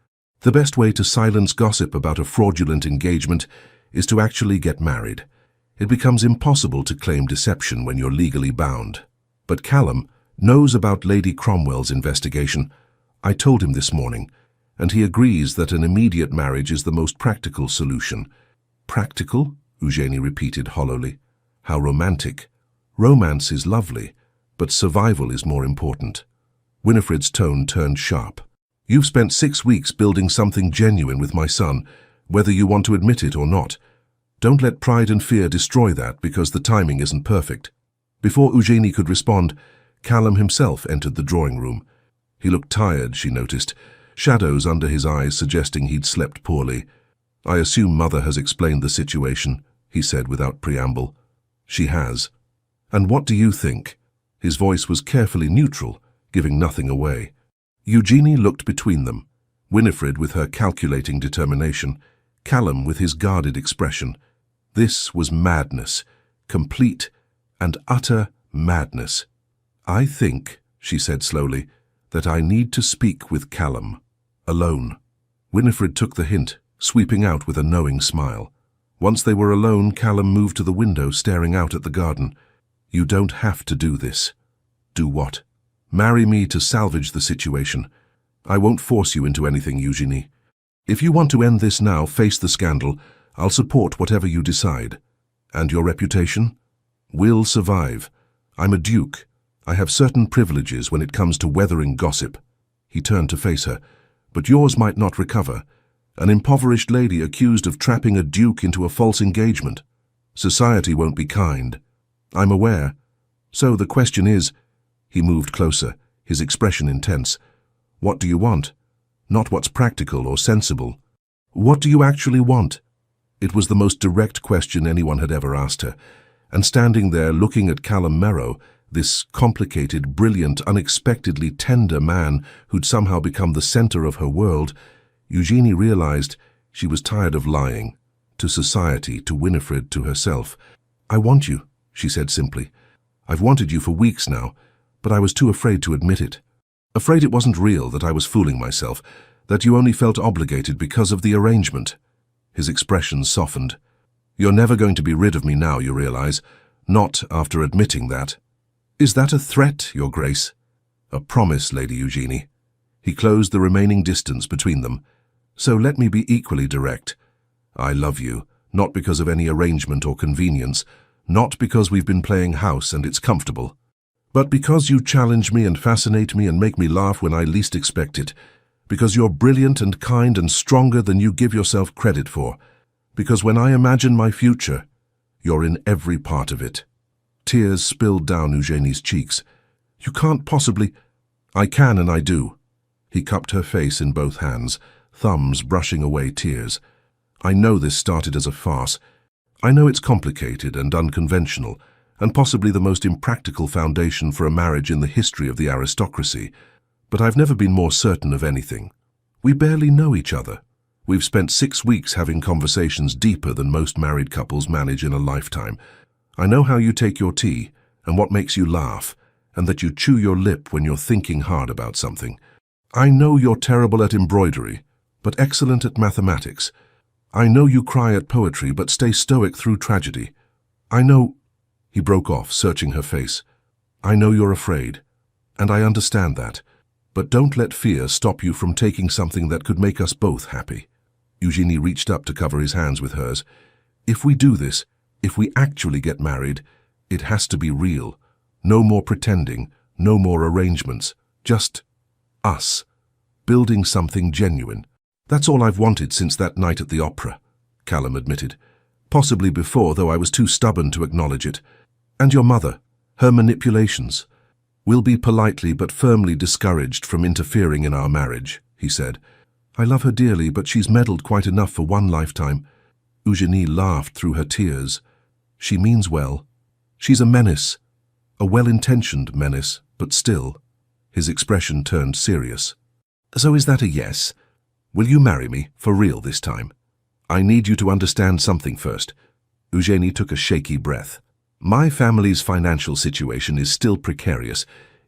The best way to silence gossip about a fraudulent engagement is to actually get married. It becomes impossible to claim deception when you're legally bound. But Callum knows about Lady Cromwell's investigation. I told him this morning, and he agrees that an immediate marriage is the most practical solution." "Practical?" Eugenie repeated hollowly. "How romantic. Romance is lovely, but survival is more important." Winifred's tone turned sharp. "You've spent 6 weeks building something genuine with my son, whether you want to admit it or not. Don't let pride and fear destroy that because the timing isn't perfect." Before Eugenie could respond, Callum himself entered the drawing room. He looked tired, she noticed, shadows under his eyes suggesting he'd slept poorly. "I assume Mother has explained the situation," he said without preamble. "She has." "And what do you think?" His voice was carefully neutral, giving nothing away. Eugenie looked between them, Winifred with her calculating determination, Callum with his guarded expression. This was madness, complete and utter madness. "I think," she said slowly, "that I need to speak with Callum, alone." Winifred took the hint, sweeping out with a knowing smile. Once they were alone, Callum moved to the window, staring out at the garden. "You don't have to do this." "Do what?" "Marry me to salvage the situation. I won't force you into anything, Eugenie. If you want to end this now, face the scandal, I'll support whatever you decide. And your reputation? Will survive. I'm a duke. I have certain privileges when it comes to weathering gossip." He turned to face her. "But yours might not recover. An impoverished lady accused of trapping a duke into a false engagement. Society won't be kind. I'm aware. So the question is—" He moved closer, his expression intense. "What do you want? Not what's practical or sensible. What do you actually want?" It was the most direct question anyone had ever asked her, and standing there looking at Callum Merrow, this complicated, brilliant, unexpectedly tender man who'd somehow become the center of her world, Eugenie realized she was tired of lying, to society, to Winifred, to herself. "I want you," she said simply. "I've wanted you for weeks now, but I was too afraid to admit it. Afraid it wasn't real, that I was fooling myself, that you only felt obligated because of the arrangement. His expression softened. You're never going to be rid of me now, you realize. Not after admitting that. Is that a threat, Your Grace? A promise, Lady Eugenie. He closed the remaining distance between them. So let me be equally direct. I love you, not because of any arrangement or convenience, not because we've been playing house and it's comfortable, but because you challenge me and fascinate me and make me laugh when I least expect it, because you're brilliant and kind and stronger than you give yourself credit for, because when I imagine my future, you're in every part of it. Tears spilled down Eugenie's cheeks. You can't possibly... I can and I do. He cupped her face in both hands, thumbs brushing away tears. I know this started as a farce. I know it's complicated and unconventional, and possibly the most impractical foundation for a marriage in the history of the aristocracy. But I've never been more certain of anything. We barely know each other. We've spent 6 weeks having conversations deeper than most married couples manage in a lifetime. I know how you take your tea, and what makes you laugh, and that you chew your lip when you're thinking hard about something. I know you're terrible at embroidery, but excellent at mathematics. I know you cry at poetry, but stay stoic through tragedy. I know... He broke off, searching her face. I know you're afraid, and I understand that. But don't let fear stop you from taking something that could make us both happy. Eugenie reached up to cover his hands with hers. If we do this, if we actually get married, it has to be real. No more pretending, no more arrangements. Just us, building something genuine. That's all I've wanted since that night at the opera, Callum admitted. Possibly before, though I was too stubborn to acknowledge it. And your mother, her manipulations. We'll be politely but firmly discouraged from interfering in our marriage, he said. I love her dearly, but she's meddled quite enough for one lifetime. Eugenie laughed through her tears. She means well. She's a menace, a well-intentioned menace, but still. His expression turned serious. So is that a yes? Will you marry me, for real this time? I need you to understand something first. Eugenie took a shaky breath. My family's financial situation is still precarious.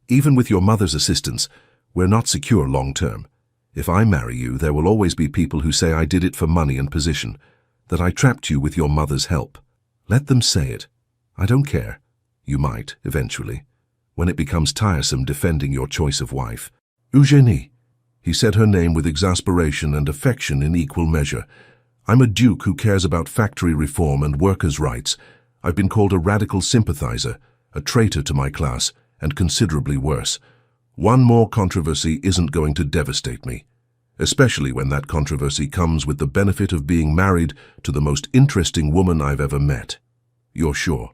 Even with your mother's assistance, we're not secure long-term. If I marry you, there will always be people who say I did it for money and position, that I trapped you with your mother's help. Let them say it. I don't care. You might, eventually, when it becomes tiresome defending your choice of wife. Eugenie. He said her name with exasperation and affection in equal measure. I'm a duke who cares about factory reform and workers' rights. I've been called a radical sympathizer, a traitor to my class, and considerably worse. One more controversy isn't going to devastate me, especially when that controversy comes with the benefit of being married to the most interesting woman I've ever met. You're sure?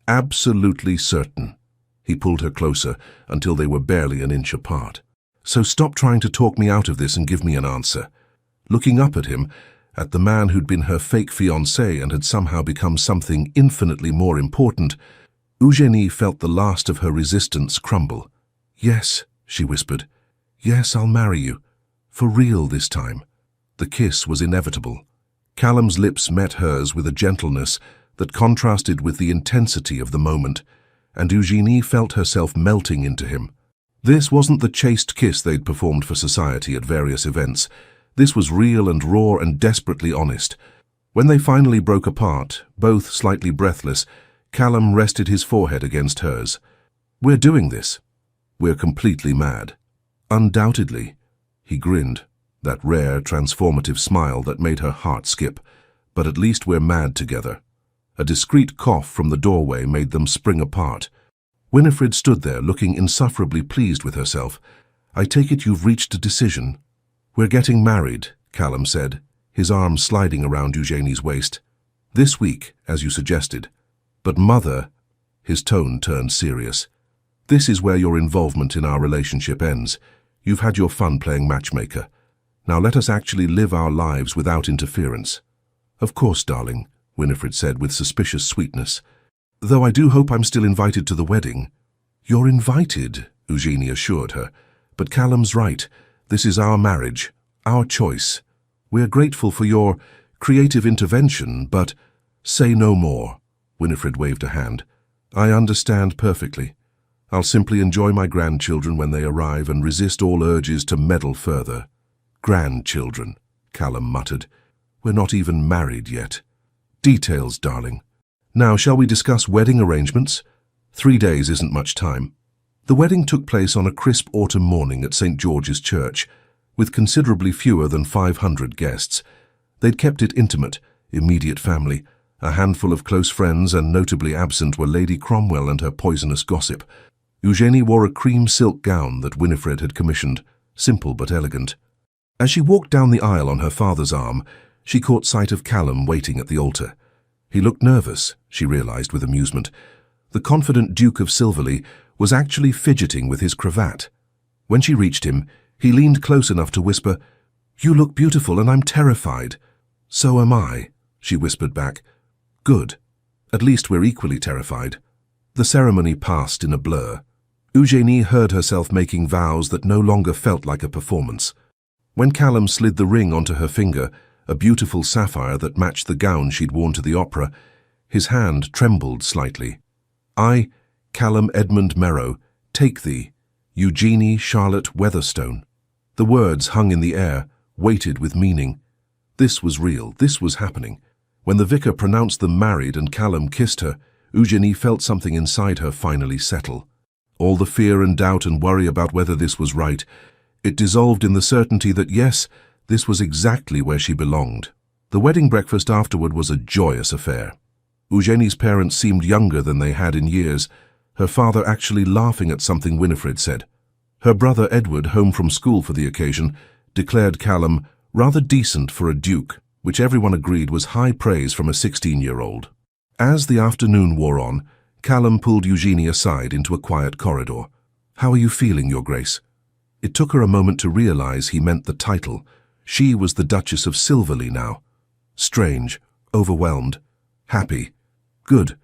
Absolutely certain. He pulled her closer until they were barely an inch apart. So stop trying to talk me out of this and give me an answer. Looking up at him, at the man who'd been her fake fiancé and had somehow become something infinitely more important, Eugenie felt the last of her resistance crumble. Yes, she whispered. Yes, I'll marry you. For real this time. The kiss was inevitable. Callum's lips met hers with a gentleness that contrasted with the intensity of the moment, and Eugenie felt herself melting into him. This wasn't the chaste kiss they'd performed for society at various events. This was real and raw and desperately honest. When they finally broke apart, both slightly breathless, Callum rested his forehead against hers. We're doing this. We're completely mad. Undoubtedly. He grinned, that rare, transformative smile that made her heart skip. But at least we're mad together. A discreet cough from the doorway made them spring apart. Winifred stood there looking insufferably pleased with herself. I take it you've reached a decision. We're getting married, Callum said, his arm sliding around Eugenie's waist. This week, as you suggested. But Mother, his tone turned serious. This is where your involvement in our relationship ends. You've had your fun playing matchmaker. Now let us actually live our lives without interference. Of course, darling, Winifred said with suspicious sweetness. Though I do hope I'm still invited to the wedding. You're invited, Eugenie assured her. But Callum's right. This is our marriage, our choice. We're grateful for your creative intervention, but say no more. Winifred waved a hand. I understand perfectly. I'll simply enjoy my grandchildren when they arrive and resist all urges to meddle further. Grandchildren, Callum muttered. We're not even married yet. Details, darling. Now, shall we discuss wedding arrangements? 3 days isn't much time. The wedding took place on a crisp autumn morning at St. George's Church, with considerably fewer than 500 guests. They'd kept it intimate, immediate family, a handful of close friends, and notably absent were Lady Cromwell and her poisonous gossip. Eugenie wore a cream silk gown that Winifred had commissioned, simple but elegant. As she walked down the aisle on her father's arm, she caught sight of Callum waiting at the altar. He looked nervous, she realized with amusement. The confident Duke of Silverley was actually fidgeting with his cravat. When she reached him, he leaned close enough to whisper, "You look beautiful and I'm terrified." "So am I," she whispered back. "Good. At least we're equally terrified." The ceremony passed in a blur. Eugenie heard herself making vows that no longer felt like a performance. When Callum slid the ring onto her finger, a beautiful sapphire that matched the gown she'd worn to the opera, his hand trembled slightly. "I, Callum Edmund Merrow, take thee, Eugenie Charlotte Weatherstone." The words hung in the air, weighted with meaning. This was real, this was happening. When the vicar pronounced them married and Callum kissed her, Eugenie felt something inside her finally settle. All the fear and doubt and worry about whether this was right, it dissolved in the certainty that yes, this was exactly where she belonged. The wedding breakfast afterward was a joyous affair. Eugenie's parents seemed younger than they had in years, her father actually laughing at something Winifred said. Her brother Edward, home from school for the occasion, declared Callum rather decent for a duke, which everyone agreed was high praise from a 16-year-old. As the afternoon wore on, Callum pulled Eugenie aside into a quiet corridor. "How are you feeling, Your Grace?" It took her a moment to realize he meant the title. She was the Duchess of Silverley now. Strange, overwhelmed, happy. Good.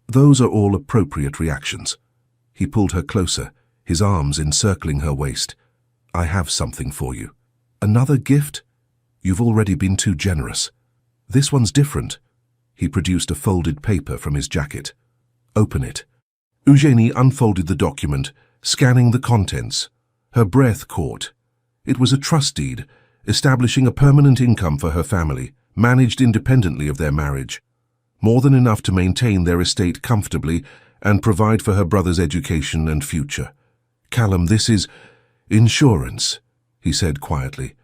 Those are all appropriate reactions. He pulled her closer, his arms encircling her waist. "I have something for you." "Another gift?" "You've already been too generous. This one's different." He produced a folded paper from his jacket. "Open it." Eugenie unfolded the document, scanning the contents. Her breath caught. It was a trust deed, establishing a permanent income for her family, managed independently of their marriage. More than enough to maintain their estate comfortably and provide for her brother's education and future. "Callum, this is insurance," he said quietly.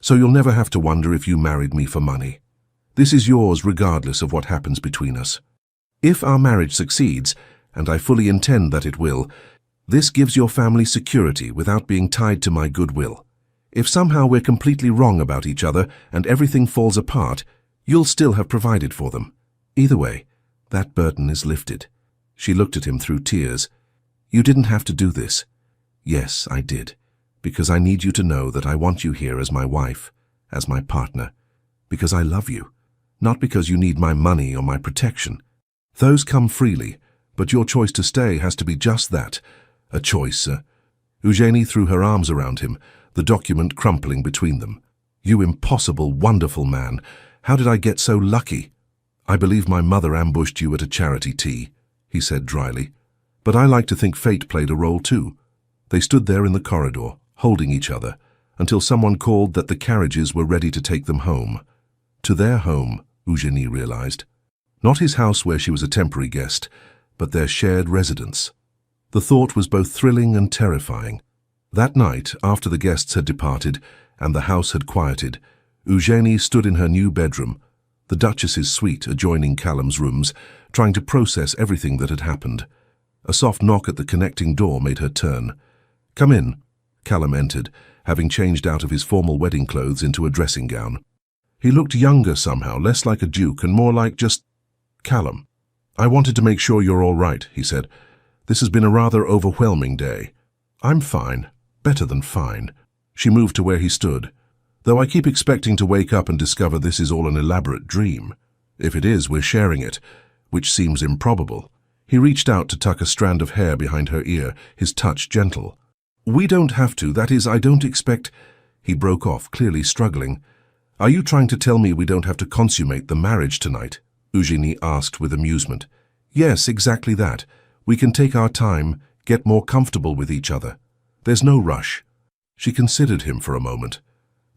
"So you'll never have to wonder if you married me for money. This is yours regardless of what happens between us. If our marriage succeeds, and I fully intend that it will, this gives your family security without being tied to my goodwill. If somehow we're completely wrong about each other and everything falls apart, you'll still have provided for them. Either way, that burden is lifted." She looked at him through tears. "You didn't have to do this." "Yes, I did, because I need you to know that I want you here as my wife, as my partner, because I love you, not because you need my money or my protection. Those come freely, but your choice to stay has to be just that, a choice." Eugenie threw her arms around him, the document crumpling between them. "You impossible, wonderful man. How did I get so lucky?" "I believe my mother ambushed you at a charity tea," he said dryly. "But I like to think fate played a role too." They stood there in the corridor, holding each other, until someone called that the carriages were ready to take them home. To their home, Eugenie realized. Not his house where she was a temporary guest, but their shared residence. The thought was both thrilling and terrifying. That night, after the guests had departed and the house had quieted, Eugenie stood in her new bedroom, the Duchess's suite adjoining Callum's rooms, trying to process everything that had happened. A soft knock at the connecting door made her turn. "Come in." Callum entered, having changed out of his formal wedding clothes into a dressing gown. He looked younger somehow, less like a duke and more like just Callum. "I wanted to make sure you're all right," he said. "This has been a rather overwhelming day." "I'm fine. Better than fine." She moved to where he stood. "Though I keep expecting to wake up and discover this is all an elaborate dream. If it is, we're sharing it, which seems improbable." He reached out to tuck a strand of hair behind her ear, his touch gentle. "We don't have to, that is, I don't expect—" He broke off, clearly struggling. "Are you trying to tell me we don't have to consummate the marriage tonight?" Eugenie asked with amusement. "Yes, exactly that. We can take our time, get more comfortable with each other. There's no rush." She considered him for a moment.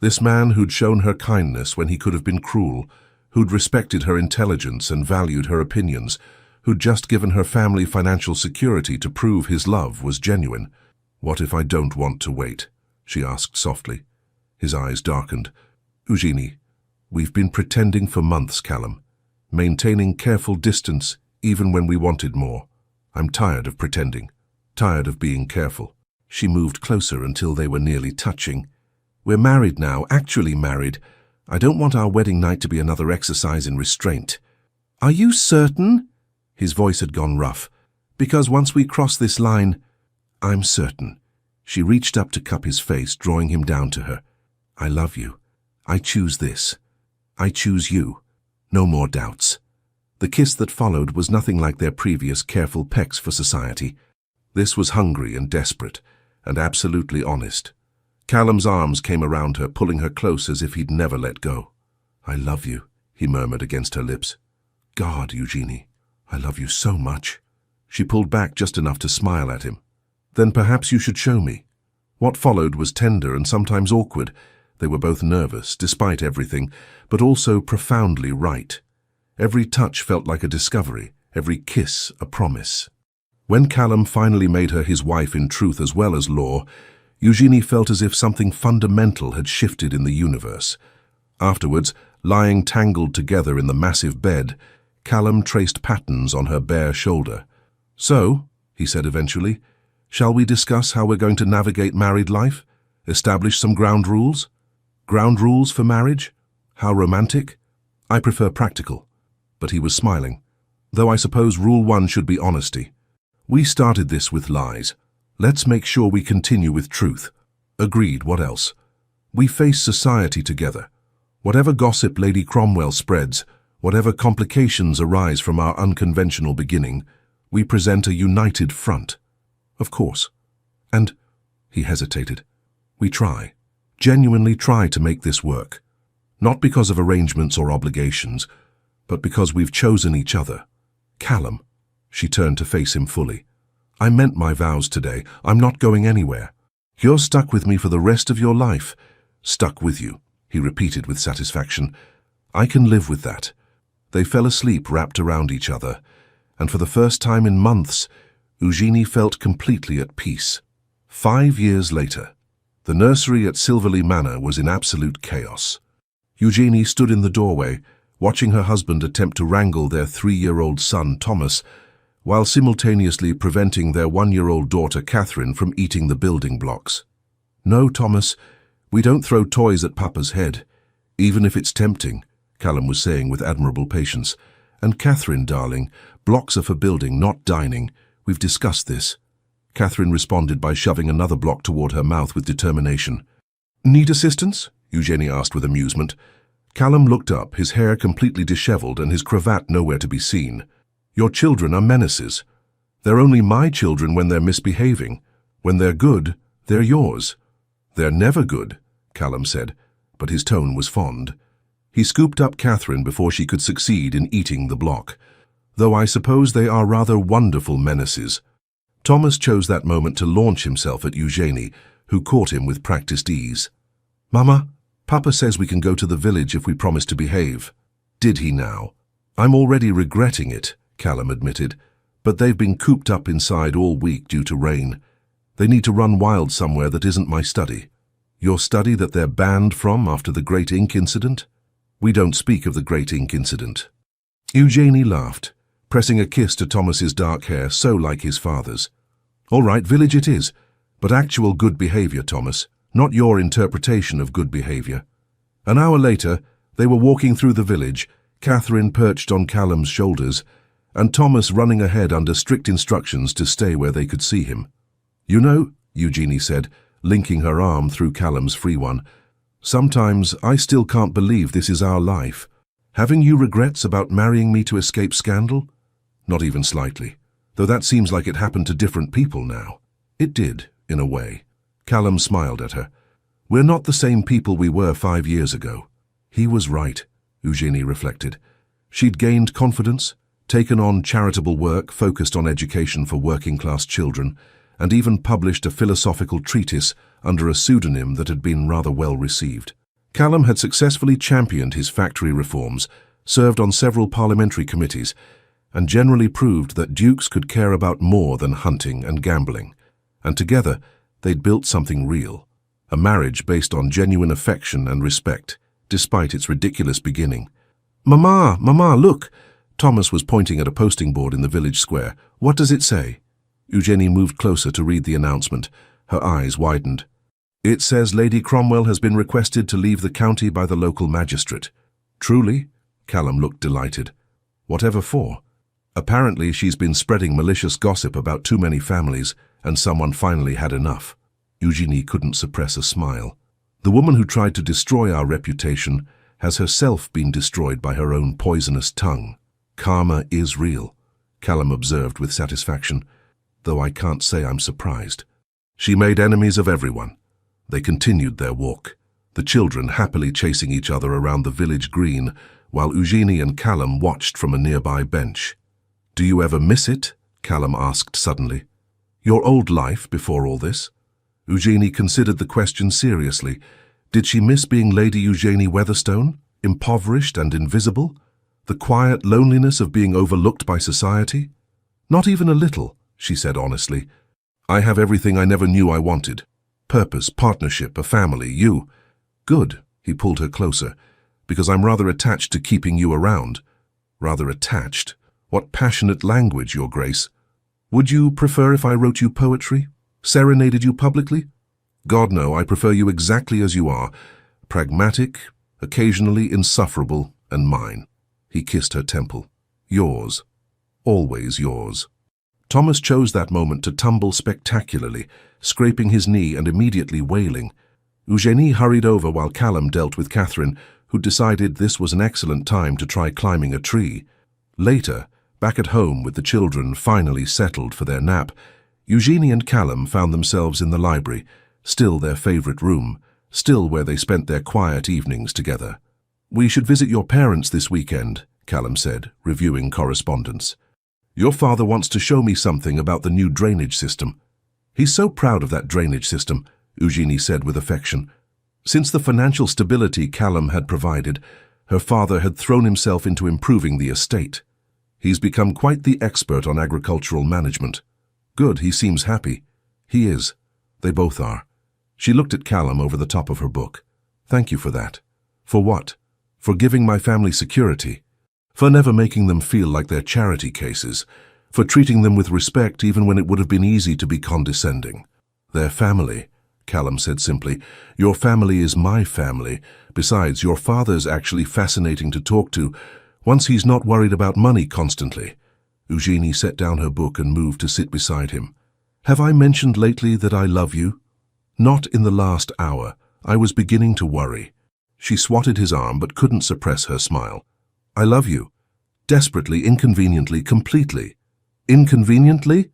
This man who'd shown her kindness when he could have been cruel, who'd respected her intelligence and valued her opinions, who'd just given her family financial security to prove his love was genuine. "What if I don't want to wait?" she asked softly. His eyes darkened. "Eugenie, we've been pretending for months, Callum, maintaining careful distance even when we wanted more. I'm tired of pretending, tired of being careful." She moved closer until they were nearly touching. "We're married now, actually married. I don't want our wedding night to be another exercise in restraint." "Are you certain?" His voice had gone rough. "Because once we cross this line—" "I'm certain." She reached up to cup his face, drawing him down to her. "I love you. I choose this. I choose you. No more doubts." The kiss that followed was nothing like their previous careful pecks for society. This was hungry and desperate, and absolutely honest. Callum's arms came around her, pulling her close as if he'd never let go. "I love you," he murmured against her lips. "God, Eugenie, I love you so much." She pulled back just enough to smile at him. "Then perhaps you should show me." What followed was tender and sometimes awkward. They were both nervous, despite everything, but also profoundly right. Every touch felt like a discovery, every kiss a promise. When Callum finally made her his wife in truth as well as law, Eugenie felt as if something fundamental had shifted in the universe. Afterwards, lying tangled together in the massive bed, Callum traced patterns on her bare shoulder. "So," he said eventually, "shall we discuss how we're going to navigate married life? Establish some ground rules? Ground rules for marriage? How romantic? I prefer practical." But he was smiling. "Though I suppose rule one should be honesty. We started this with lies. Let's make sure we continue with truth." "Agreed, what else?" "We face society together. Whatever gossip Lady Cromwell spreads, whatever complications arise from our unconventional beginning, we present a united front." "Of course. And," he hesitated, "we try, genuinely try to make this work. Not because of arrangements or obligations, but because we've chosen each other." "Callum," she turned to face him fully, "I meant my vows today. I'm not going anywhere. You're stuck with me for the rest of your life." "Stuck with you," he repeated with satisfaction. "I can live with that." They fell asleep wrapped around each other, and for the first time in months, Eugenie felt completely at peace. 5 years later, the nursery at Silverley Manor was in absolute chaos. Eugenie stood in the doorway, watching her husband attempt to wrangle their 3-year-old son, Thomas, while simultaneously preventing their 1-year-old daughter, Catherine, from eating the building blocks. "No, Thomas, we don't throw toys at Papa's head, even if it's tempting," Callum was saying with admirable patience. "And Catherine, darling, blocks are for building, not dining. We've discussed this." Catherine responded by shoving another block toward her mouth with determination. "Need assistance?" Eugenie asked with amusement. Callum looked up, his hair completely disheveled and his cravat nowhere to be seen. "Your children are menaces. They're only my children when they're misbehaving. When they're good, they're yours." "They're never good," Callum said, but his tone was fond. He scooped up Catherine before she could succeed in eating the block. "Though I suppose they are rather wonderful menaces." Thomas chose that moment to launch himself at Eugenie, who caught him with practiced ease. "Mama, Papa says we can go to the village if we promise to behave." "Did he now?" "I'm already regretting it," Callum admitted, "but they've been cooped up inside all week due to rain. They need to run wild somewhere that isn't my study." "Your study that they're banned from after the Great Ink incident?" "We don't speak of the Great Ink incident." Eugenie laughed, pressing a kiss to Thomas's dark hair, so like his father's. "All right, village it is, but actual good behavior, Thomas, not your interpretation of good behavior." An hour later, they were walking through the village, Catherine perched on Callum's shoulders, and Thomas running ahead under strict instructions to stay where they could see him. "You know," Eugenie said, linking her arm through Callum's free one, "sometimes I still can't believe this is our life. Having you regrets about marrying me to escape scandal?" "Not even slightly, though that seems like it happened to different people now." "It did, in a way." Callum smiled at her. "We're not the same people we were 5 years ago." He was right, Eugenie reflected. She'd gained confidence, taken on charitable work focused on education for working-class children, and even published a philosophical treatise under a pseudonym that had been rather well received. Callum had successfully championed his factory reforms, served on several parliamentary committees, and generally proved that dukes could care about more than hunting and gambling. And together, they'd built something real, a marriage based on genuine affection and respect, despite its ridiculous beginning. "Mama, Mama, look!" Thomas was pointing at a posting board in the village square. "What does it say?" Eugenie moved closer to read the announcement. Her eyes widened. "It says Lady Cromwell has been requested to leave the county by the local magistrate." "Truly?" Callum looked delighted. "Whatever for?" "Apparently she's been spreading malicious gossip about too many families, and someone finally had enough." Eugenie couldn't suppress a smile. "The woman who tried to destroy our reputation has herself been destroyed by her own poisonous tongue. Karma is real," Callum observed with satisfaction, "though I can't say I'm surprised." She made enemies of everyone. They continued their walk, the children happily chasing each other around the village green, while Eugenie and Callum watched from a nearby bench. "Do you ever miss it?" Callum asked suddenly. "Your old life before all this?" Eugenie considered the question seriously. Did she miss being Lady Eugenie Weatherstone, impoverished and invisible? The quiet loneliness of being overlooked by society? "Not even a little," she said honestly. "I have everything I never knew I wanted. Purpose, partnership, a family, you." "Good," he pulled her closer, "because I'm rather attached to keeping you around." "Rather attached? What passionate language, Your Grace. Would you prefer if I wrote you poetry? Serenaded you publicly?" "God, no, I prefer you exactly as you are. Pragmatic, occasionally insufferable, and mine." He kissed her temple. "Yours. Always yours." Thomas chose that moment to tumble spectacularly, scraping his knee and immediately wailing. Eugenie hurried over while Callum dealt with Catherine, who decided this was an excellent time to try climbing a tree. Later, back at home with the children finally settled for their nap, Eugenie and Callum found themselves in the library, still their favorite room, still where they spent their quiet evenings together. "We should visit your parents this weekend," Callum said, reviewing correspondence. "Your father wants to show me something about the new drainage system." "He's so proud of that drainage system," Eugenie said with affection. Since the financial stability Callum had provided, her father had thrown himself into improving the estate. He's become quite the expert on agricultural management. "Good, he seems happy." "He is. They both are." She looked at Callum over the top of her book. "Thank you for that." "For what?" "For giving my family security. For never making them feel like they're charity cases. For treating them with respect even when it would have been easy to be condescending." "Their family," Callum said simply. "Your family is my family. Besides, your father's actually fascinating to talk to, once he's not worried about money constantly." Eugenie set down her book and moved to sit beside him. "Have I mentioned lately that I love you?" "Not in the last hour. I was beginning to worry." She swatted his arm but couldn't suppress her smile. "I love you. Desperately, inconveniently, completely." "Inconveniently?"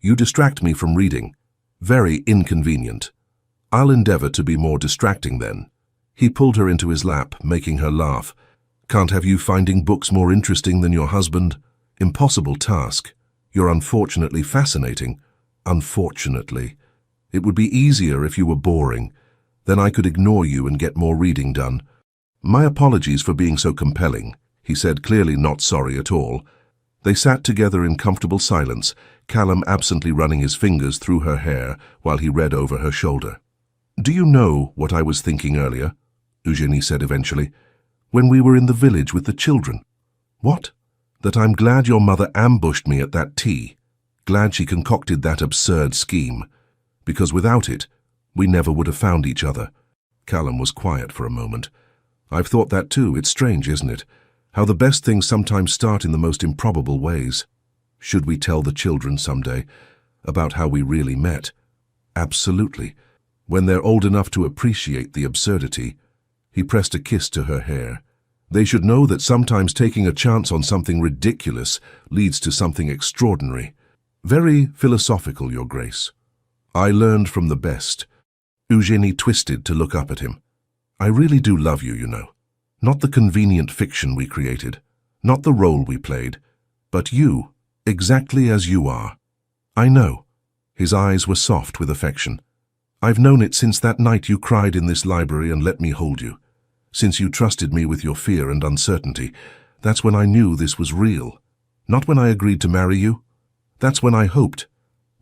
"You distract me from reading." "Very inconvenient." "I'll endeavor to be more distracting then." He pulled her into his lap, making her laugh. "Can't have you finding books more interesting than your husband?" "Impossible task. You're unfortunately fascinating." "Unfortunately. It would be easier if you were boring. Then I could ignore you and get more reading done." "My apologies for being so compelling," he said, clearly not sorry at all. They sat together in comfortable silence, Callum absently running his fingers through her hair while he read over her shoulder. "Do you know what I was thinking earlier?" Eugenie said eventually. "When we were in the village with the children." "What?" "That I'm glad your mother ambushed me at that tea. Glad she concocted that absurd scheme. Because without it, we never would have found each other." Callum was quiet for a moment. "I've thought that too. It's strange, isn't it? How the best things sometimes start in the most improbable ways. Should we tell the children someday about how we really met?" "Absolutely. When they're old enough to appreciate the absurdity." He pressed a kiss to her hair. "They should know that sometimes taking a chance on something ridiculous leads to something extraordinary." "Very philosophical, Your Grace." "I learned from the best." Eugenie twisted to look up at him. "I really do love you, you know. Not the convenient fiction we created, not the role we played, but you, exactly as you are." "I know." His eyes were soft with affection. "I've known it since that night you cried in this library and let me hold you. Since you trusted me with your fear and uncertainty, that's when I knew this was real. Not when I agreed to marry you. That's when I hoped.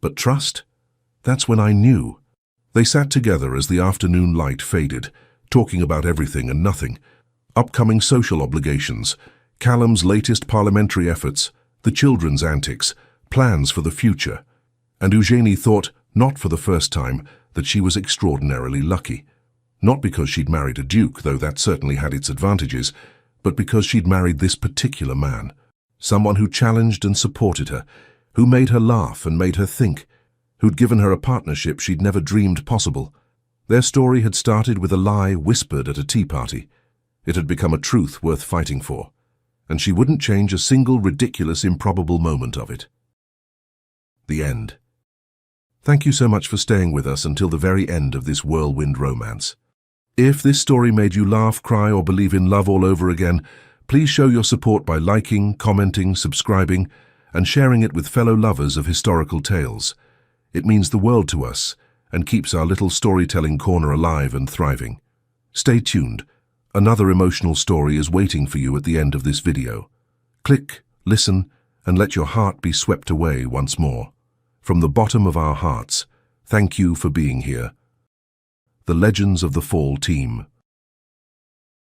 But trust? That's when I knew. They sat together as the afternoon light faded, talking about everything and nothing. Upcoming social obligations, Callum's latest parliamentary efforts, the children's antics, plans for the future. And Eugenie thought, not for the first time, that she was extraordinarily lucky. Not because she'd married a duke, though that certainly had its advantages, but because she'd married this particular man. Someone who challenged and supported her, who made her laugh and made her think, who'd given her a partnership she'd never dreamed possible. Their story had started with a lie whispered at a tea party. It had become a truth worth fighting for, and she wouldn't change a single ridiculous, improbable moment of it. The end. Thank you so much for staying with us until the very end of this whirlwind romance. If this story made you laugh, cry, or believe in love all over again, please show your support by liking, commenting, subscribing, and sharing it with fellow lovers of historical tales. It means the world to us and keeps our little storytelling corner alive and thriving. Stay tuned. Another emotional story is waiting for you at the end of this video. Click, listen, and let your heart be swept away once more. From the bottom of our hearts, thank you for being here. The Legends of the Fall team.